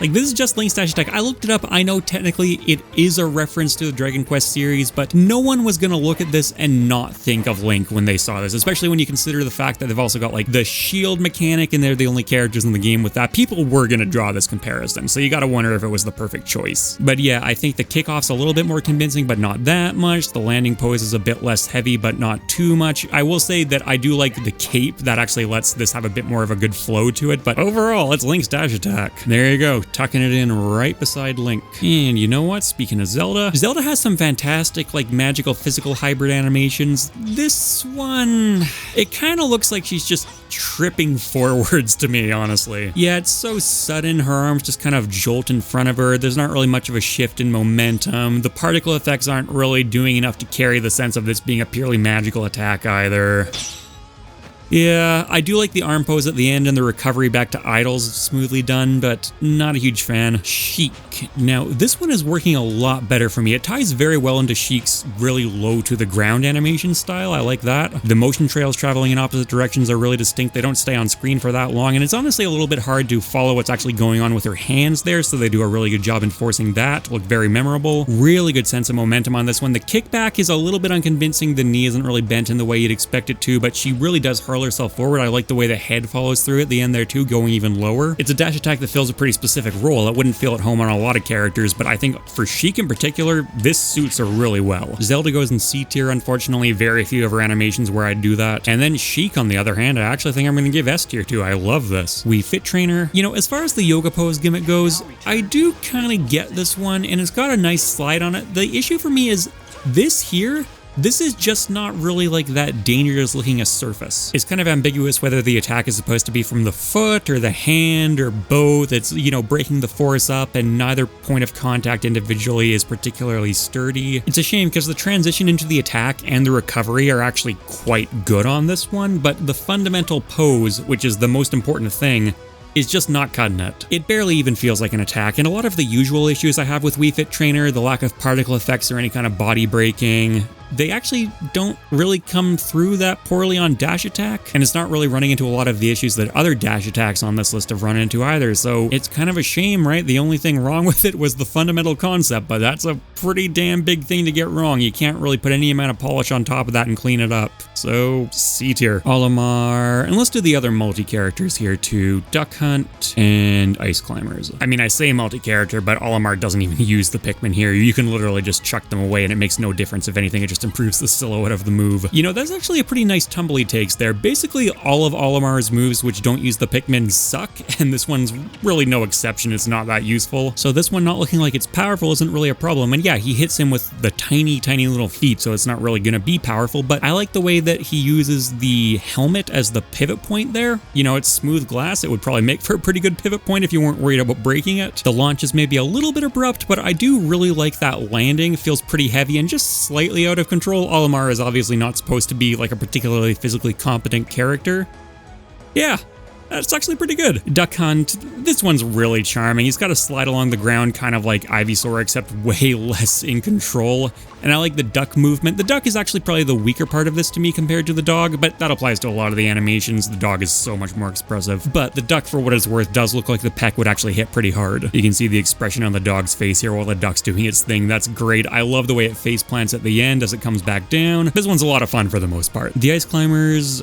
Like, this is just Link's dash attack. I looked it up. I know technically it is a reference to the Dragon Quest series, but no one was going to look at this and not think of Link when they saw this, especially when you consider the fact that they've also got like the shield mechanic and they're the only characters in the game with that. People were going to draw this comparison, so you got to wonder if it was the perfect choice. But yeah, I think the kickoff's a little bit more convincing, but not that much. The landing pose is a bit less heavy, but not too much. I will say that I do like the cape. That actually lets this have a bit more of a good flow to it, but overall, it's Link's dash attack. There you go. Tucking it in right beside Link. And you know what? Speaking of Zelda, Zelda has some fantastic like magical physical hybrid animations. This one, it kind of looks like she's just tripping forwards to me, honestly. Yeah, it's so sudden. Her arms just kind of jolt in front of her. There's not really much of a shift in momentum. The particle effects aren't really doing enough to carry the sense of this being a purely magical attack either. Yeah, I do like the arm pose at the end and the recovery back to idols smoothly done, but not a huge fan. Sheik. Now, this one is working a lot better for me. It ties very well into Sheik's really low to the ground animation style. I like that. The motion trails traveling in opposite directions are really distinct. They don't stay on screen for that long, and it's honestly a little bit hard to follow what's actually going on with her hands there, so they do a really good job enforcing that to look very memorable. Really good sense of momentum on this one. The kickback is a little bit unconvincing. The knee isn't really bent in the way you'd expect it to, but she really does hurl herself forward. I like the way the head follows through at the end there too, going even lower. It's a dash attack that fills a pretty specific role. It wouldn't feel at home on a lot of characters, but I think for Sheik in particular, this suits her really well. Zelda goes in C tier, unfortunately. Very few of her animations where I'd do that. And then Sheik, on the other hand, I actually think I'm going to give S tier to. I love this. Wii Fit Trainer. You know, as far as the yoga pose gimmick goes, I do kind of get this one, and it's got a nice slide on it. The issue for me is this here this is just not really like that dangerous looking a surface. It's kind of ambiguous whether the attack is supposed to be from the foot or the hand or both. It's, you know, breaking the force up, and neither point of contact individually is particularly sturdy. It's a shame because the transition into the attack and the recovery are actually quite good on this one, but the fundamental pose, which is the most important thing, is just not cutting it. It barely even feels like an attack, and a lot of the usual issues I have with Wii Fit Trainer, the lack of particle effects or any kind of body breaking, they actually don't really come through that poorly on dash attack, and it's not really running into a lot of the issues that other dash attacks on this list have run into either, so it's kind of a shame, right? The only thing wrong with it was the fundamental concept, but that's a pretty damn big thing to get wrong. You can't really put any amount of polish on top of that and clean it up. So, C tier. Olimar, and let's do the other multi-characters here too. Duck Hunt and Ice Climbers. I mean, I say multi-character, but Olimar doesn't even use the Pikmin here. You can literally just chuck them away and it makes no difference. If anything, it just improves the silhouette of the move. You know, that's actually a pretty nice tumble he takes there. Basically, all of Olimar's moves which don't use the Pikmin suck, and this one's really no exception. It's not that useful. So this one not looking like it's powerful isn't really a problem. And yeah, he hits him with the tiny little feet, so it's not really gonna be powerful, but I like the way that he uses the helmet as the pivot point there. You know, it's smooth glass. It would probably make for a pretty good pivot point if you weren't worried about breaking it. The launch is maybe a little bit abrupt, but I do really like that landing. It feels pretty heavy and just slightly out of control. Olimar is obviously not supposed to be like a particularly physically competent character. Yeah, that's actually pretty good. Duck Hunt, this one's really charming. He's got to slide along the ground kind of like Ivysaur, except way less in control. And I like the duck movement. The duck is actually probably the weaker part of this to me compared to the dog, but that applies to a lot of the animations. The dog is so much more expressive. But the duck, for what it's worth, does look like the peck would actually hit pretty hard. You can see the expression on the dog's face here while the duck's doing its thing. That's great. I love the way it face plants at the end as it comes back down. This one's a lot of fun for the most part. The Ice Climbers,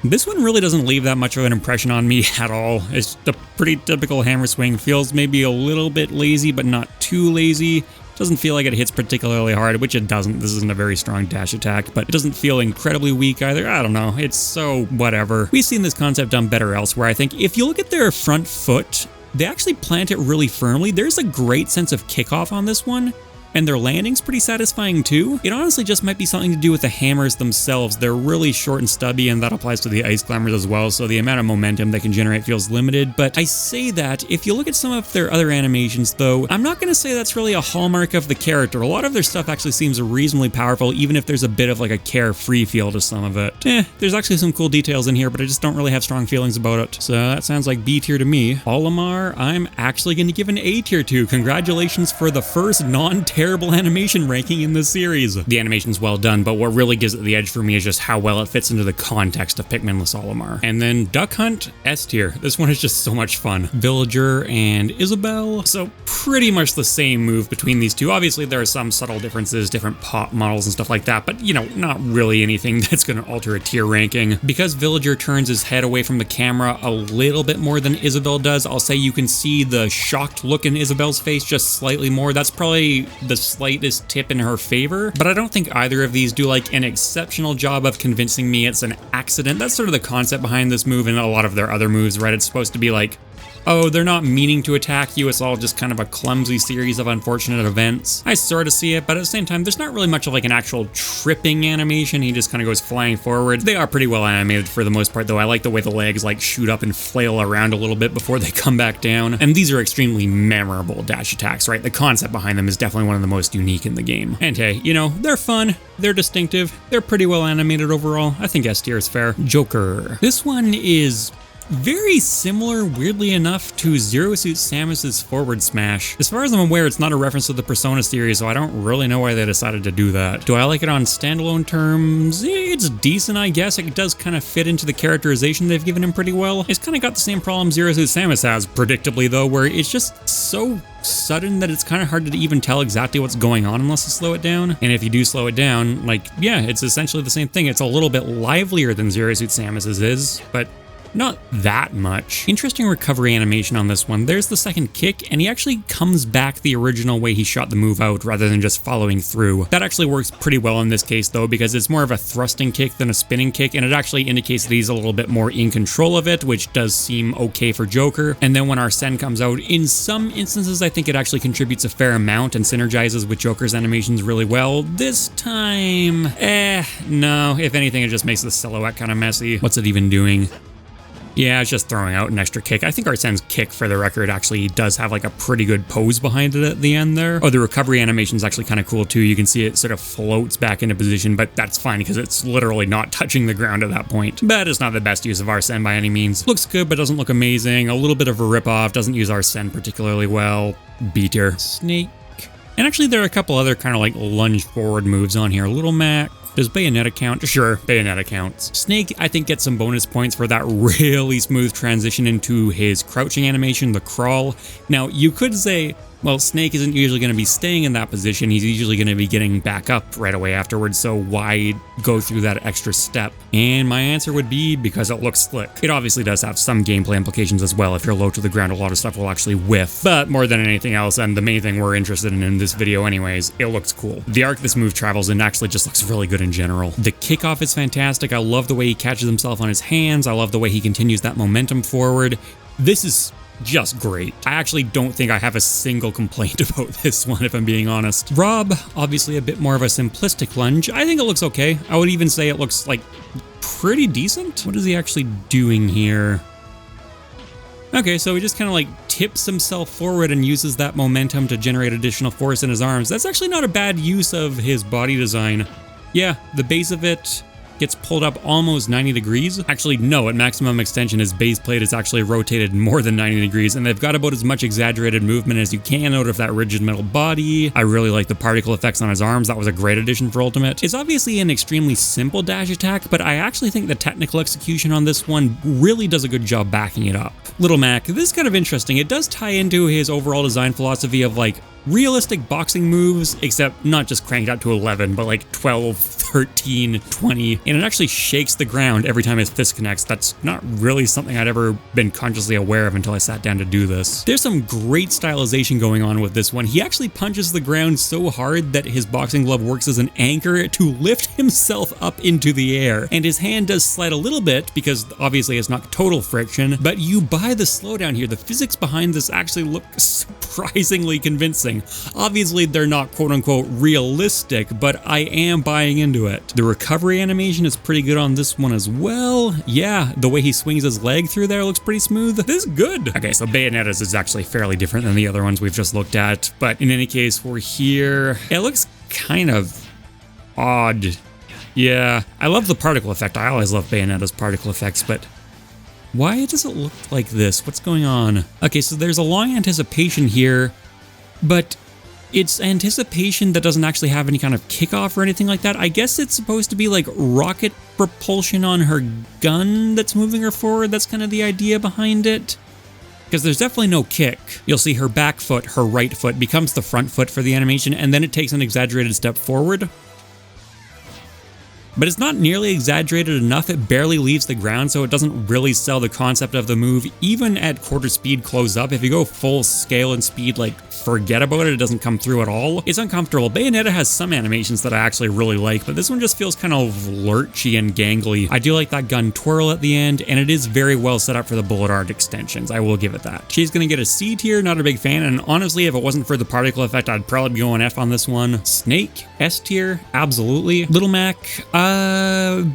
this one really doesn't leave that much of an impression on me at all. It's a pretty typical hammer swing. Feels maybe a little bit lazy, but not too lazy. Doesn't feel like it hits particularly hard, which it doesn't. This isn't a very strong dash attack, but it doesn't feel incredibly weak either. I don't know. It's so whatever. We've seen this concept done better elsewhere, I think. If you look at their front foot, they actually plant it really firmly. There's a great sense of kickoff on this one. And their landing's pretty satisfying too. It honestly just might be something to do with the hammers themselves. They're really short and stubby, and that applies to the Ice Climbers as well, so the amount of momentum they can generate feels limited. But I say that, if you look at some of their other animations though, I'm not going to say that's really a hallmark of the character. A lot of their stuff actually seems reasonably powerful, even if there's a bit of like a carefree feel to some of it. There's actually some cool details in here, but I just don't really have strong feelings about it. So that sounds like B tier to me. Olimar, I'm actually going to give an A tier to. Congratulations for the first non-terrible animation ranking in this series. The animation's well done, but what really gives it the edge for me is just how well it fits into the context of Pikminless Olimar. And then Duck Hunt, S tier. This one is just so much fun. Villager and Isabelle. So pretty much the same move between these two. Obviously there are some subtle differences, different pop models and stuff like that, but you know, not really anything that's going to alter a tier ranking. Because Villager turns his head away from the camera a little bit more than Isabelle does, I'll say you can see the shocked look in Isabelle's face just slightly more. That's probably the slightest tip in her favor, but I don't think either of these do like an exceptional job of convincing me it's an accident. That's sort of the concept behind this move and a lot of their other moves, right? It's supposed to be like, oh, they're not meaning to attack you, it's all just kind of a clumsy series of unfortunate events. I sort of see it, but at the same time, there's not really much of like an actual tripping animation. He just kind of goes flying forward. They are pretty well animated for the most part, though. I like the way the legs like shoot up and flail around a little bit before they come back down. And these are extremely memorable dash attacks, right? The concept behind them is definitely one of the most unique in the game. And hey, you know, they're fun, they're distinctive, they're pretty well animated overall. I think S tier is fair. Joker. This one is very similar, weirdly enough, to Zero Suit Samus's forward smash. As far as I'm aware, it's not a reference to the Persona series, so I don't really know why they decided to do that. Do I like it on standalone terms? It's decent, I guess. It does kind of fit into the characterization they've given him pretty well. It's kind of got the same problem Zero Suit Samus has, predictably though, where it's just so sudden that it's kind of hard to even tell exactly what's going on unless you slow it down. And if you do slow it down, like, yeah, it's essentially the same thing. It's a little bit livelier than Zero Suit Samus's is, but not that much. Interesting recovery animation on this one. There's the second kick, and he actually comes back the original way he shot the move out rather than just following through. That actually works pretty well in this case though, because it's more of a thrusting kick than a spinning kick, and it actually indicates that he's a little bit more in control of it, which does seem okay for Joker. And then when Arsene comes out, in some instances I think it actually contributes a fair amount and synergizes with Joker's animations really well. This time, no. If anything, it just makes the silhouette kind of messy. What's it even doing? Yeah, it's just throwing out an extra kick. I think Arsene's kick, for the record, actually does have like a pretty good pose behind it at the end there. Oh, the recovery animation is actually kind of cool too. You can see it sort of floats back into position, but that's fine because it's literally not touching the ground at that point. But it's not the best use of Arsene by any means. Looks good, but doesn't look amazing. A little bit of a ripoff. Doesn't use Arsene particularly well. B tier. Snake. And actually, there are a couple other kind of like lunge forward moves on here. Little Mac. Does Bayonetta count? Sure, Bayonetta counts. Snake, I think, gets some bonus points for that really smooth transition into his crouching animation, the crawl. Now, you could say, well, Snake isn't usually going to be staying in that position. He's usually going to be getting back up right away afterwards, so why go through that extra step? And my answer would be because it looks slick. It obviously does have some gameplay implications as well. If you're low to the ground, a lot of stuff will actually whiff. But more than anything else, and the main thing we're interested in this video anyways, it looks cool. The arc this move travels in actually just looks really good in general. The kickoff is fantastic. I love the way he catches himself on his hands. I love the way he continues that momentum forward. This is just great. I actually don't think I have a single complaint about this one, if I'm being honest. Rob, obviously a bit more of a simplistic lunge. I think it looks okay. I would even say it looks like pretty decent. What is he actually doing here? Okay, so he just kind of like tips himself forward and uses that momentum to generate additional force in his arms. That's actually not a bad use of his body design. Yeah, the base of it gets pulled up almost 90 degrees. Actually, no, at maximum extension, his base plate is actually rotated more than 90 degrees, and they've got about as much exaggerated movement as you can out of that rigid metal body. I really like the particle effects on his arms. That was a great addition for Ultimate. It's obviously an extremely simple dash attack, but I actually think the technical execution on this one really does a good job backing it up. Little Mac, this is kind of interesting. It does tie into his overall design philosophy of like realistic boxing moves, except not just cranked up to 11, but like 12, 13, 20, and it actually shakes the ground every time his fist connects. That's not really something I'd ever been consciously aware of until I sat down to do this. There's some great stylization going on with this one. He actually punches the ground so hard that his boxing glove works as an anchor to lift himself up into the air, and his hand does slide a little bit because obviously it's not total friction, but you buy the slowdown here. The physics behind this actually look surprisingly convincing. Obviously, they're not quote-unquote realistic, but I am buying into it. The recovery animation is pretty good on this one as well. Yeah, the way he swings his leg through there looks pretty smooth. This is good. Okay, so Bayonetta's is actually fairly different than the other ones we've just looked at, but in any case, we're here. It looks kind of odd. Yeah, I love the particle effect. I always love Bayonetta's particle effects, but why does it look like this? What's going on? Okay, so there's a long anticipation here, but it's anticipation that doesn't actually have any kind of kickoff or anything like that. I guess it's supposed to be like rocket propulsion on her gun that's moving her forward. That's kind of the idea behind it. Because there's definitely no kick. You'll see her back foot, her right foot, becomes the front foot for the animation, and then it takes an exaggerated step forward. But it's not nearly exaggerated enough. It barely leaves the ground, so it doesn't really sell the concept of the move. Even at quarter speed close up, if you go full scale and speed, like forget about it, it doesn't come through at all. It's uncomfortable. Bayonetta has some animations that I actually really like, but this one just feels kind of lurchy and gangly. I do like that gun twirl at the end, and it is very well set up for the bullet art extensions. I will give it that. She's gonna get a C tier, not a big fan, and honestly, if it wasn't for the particle effect, I'd probably be going F on this one. Snake, S tier, absolutely. Little Mac,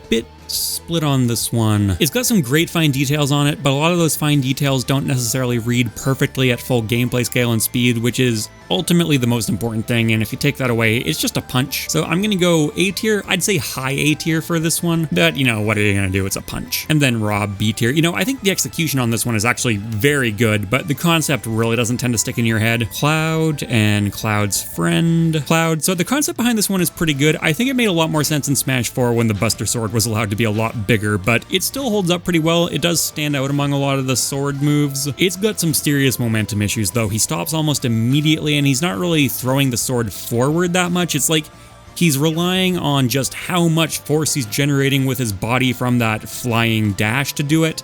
bit split on this one. It's got some great fine details on it, but a lot of those fine details don't necessarily read perfectly at full gameplay scale and speed, which is ultimately the most important thing, and if you take that away, it's just a punch. So I'm gonna go A tier. I'd say high A tier for this one, but you know, what are you gonna do? It's a punch. And then Rob, B tier. You know, I think the execution on this one is actually very good, but the concept really doesn't tend to stick in your head. Cloud and Cloud's friend. Cloud. So the concept behind this one is pretty good. I think it made a lot more sense in Smash 4 when the Buster Sword was allowed to be a lot bigger, but it still holds up pretty well. It does stand out among a lot of the sword moves. It's got some serious momentum issues though. He stops almost immediately, and he's not really throwing the sword forward that much. It's like he's relying on just how much force he's generating with his body from that flying dash to do it.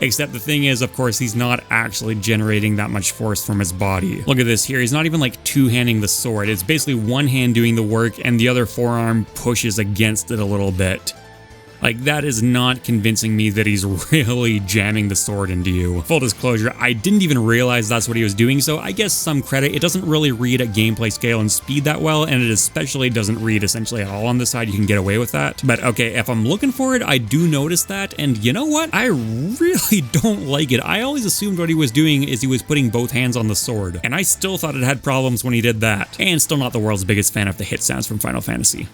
Except the thing is, of course, he's not actually generating that much force from his body. Look at this here. He's not even like two-handing the sword. It's basically one hand doing the work and the other forearm pushes against it a little bit. Like, that is not convincing me that he's really jamming the sword into you. Full disclosure, I didn't even realize that's what he was doing, so I guess some credit. It doesn't really read at gameplay scale and speed that well, and it especially doesn't read essentially at all on this side. You can get away with that. But okay, if I'm looking for it, I do notice that, and you know what? I really don't like it. I always assumed what he was doing is he was putting both hands on the sword, and I still thought it had problems when he did that. And still not the world's biggest fan of the hit sounds from Final Fantasy.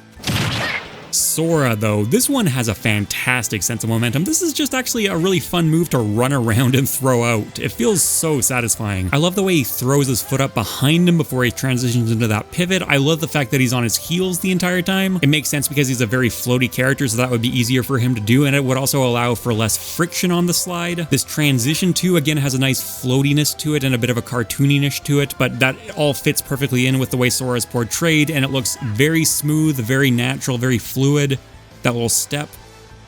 Sora, though, this one has a fantastic sense of momentum. This is just actually a really fun move to run around and throw out. It feels so satisfying. I love the way he throws his foot up behind him before he transitions into that pivot. I love the fact that he's on his heels the entire time. It makes sense because he's a very floaty character, so that would be easier for him to do, and it would also allow for less friction on the slide. This transition, too, again, has a nice floatiness to it and a bit of a cartooniness to it, but that all fits perfectly in with the way Sora is portrayed, and it looks very smooth, very natural, very fluid. That little step,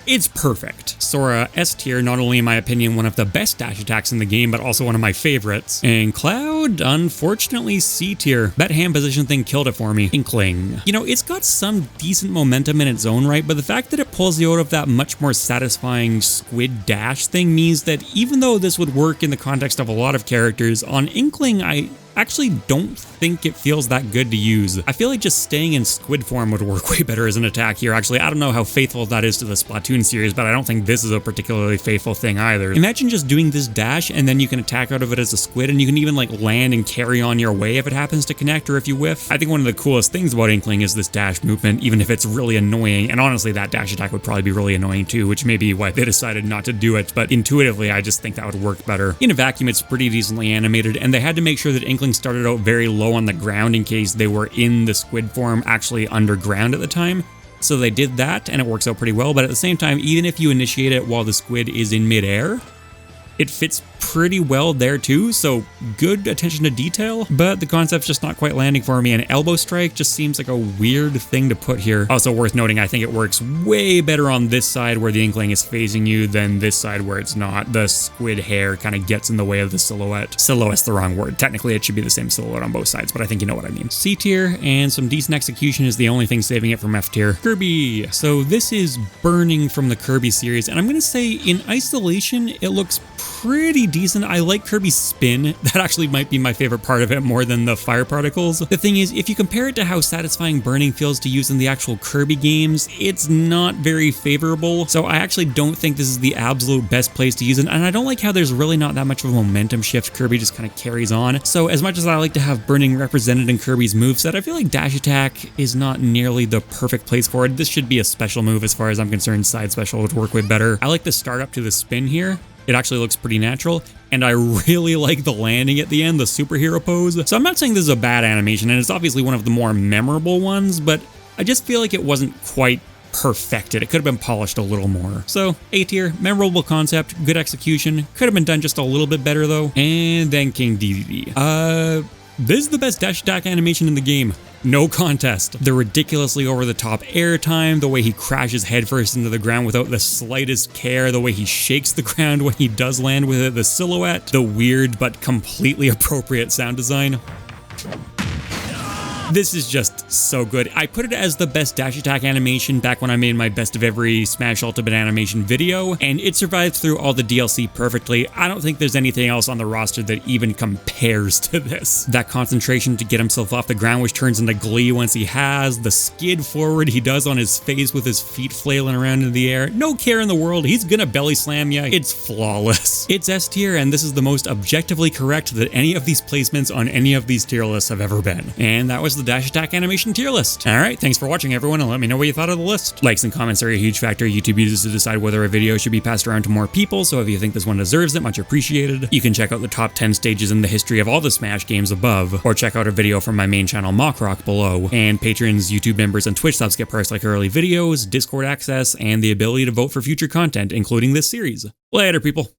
it's perfect. Sora S tier, not only in my opinion one of the best dash attacks in the game, but also one of my favorites. And Cloud, unfortunately C tier. That hand position thing killed it for me. Inkling. You know, it's got some decent momentum in its own right, but the fact that it pulls you out of that much more satisfying squid dash thing means that even though this would work in the context of a lot of characters, on Inkling I actually don't think it feels that good to use. I feel like just staying in squid form would work way better as an attack here. Actually, I don't know how faithful that is to the Splatoon series, but I don't think this is a particularly faithful thing either. Imagine just doing this dash and then you can attack out of it as a squid, and you can even like land and carry on your way if it happens to connect or if you whiff. I think one of the coolest things about Inkling is this dash movement, even if it's really annoying, and honestly that dash attack would probably be really annoying too, which may be why they decided not to do it, but intuitively I just think that would work better. In a vacuum, it's pretty decently animated, and they had to make sure that Inkling started out very low on the ground in case they were in the squid form actually underground at the time. So they did that and it works out pretty well, but at the same time, even if you initiate it while the squid is in midair, it fits pretty well there too, so good attention to detail, but the concept's just not quite landing for me, and elbow strike just seems like a weird thing to put here. Also worth noting, I think it works way better on this side where the Inkling is facing you than this side where it's not. The squid hair kind of gets in the way of the silhouette. Silhouette's the wrong word. Technically it should be the same silhouette on both sides, but I think you know what I mean. C tier, and some decent execution is the only thing saving it from F tier. Kirby. So this is burning from the Kirby series, and I'm gonna say in isolation it looks pretty decent. I like Kirby's spin. That actually might be my favorite part of it more than the fire particles. The thing is, if you compare it to how satisfying burning feels to use in the actual Kirby games, it's not very favorable. So I actually don't think this is the absolute best place to use it, and I don't like how there's really not that much of a momentum shift. Kirby just kind of carries on. So as much as I like to have burning represented in Kirby's moveset, I feel like dash attack is not nearly the perfect place for it. This should be a special move as far as I'm concerned. Side special would work way better. I like the start up to the spin here. It actually looks pretty natural, and I really like the landing at the end, the superhero pose. So I'm not saying this is a bad animation, and it's obviously one of the more memorable ones, but I just feel like it wasn't quite perfected. It could have been polished a little more. So A tier, memorable concept, good execution. Could have been done just a little bit better though. And then King Dedede. This is the best dash attack animation in the game. No contest. The ridiculously over-the-top airtime, the way he crashes headfirst into the ground without the slightest care, the way he shakes the ground when he does land with it, the silhouette, the weird but completely appropriate sound design. This is just so good. I put it as the best dash attack animation back when I made my best of every Smash Ultimate animation video, and it survived through all the DLC perfectly. I don't think there's anything else on the roster that even compares to this. That concentration to get himself off the ground, which turns into glee once he has, the skid forward he does on his face with his feet flailing around in the air, no care in the world, he's gonna belly slam ya. It's flawless. It's S tier, and this is the most objectively correct that any of these placements on any of these tier lists have ever been. And that was the dash attack animation tier list. Alright, thanks for watching everyone, and let me know what you thought of the list. Likes and comments are a huge factor YouTube uses to decide whether a video should be passed around to more people, so if you think this one deserves it, much appreciated. You can check out the top 10 stages in the history of all the Smash games above, or check out a video from my main channel MockRock below. And patrons, YouTube members, and Twitch subs get perks like early videos, Discord access, and the ability to vote for future content, including this series. Later, people.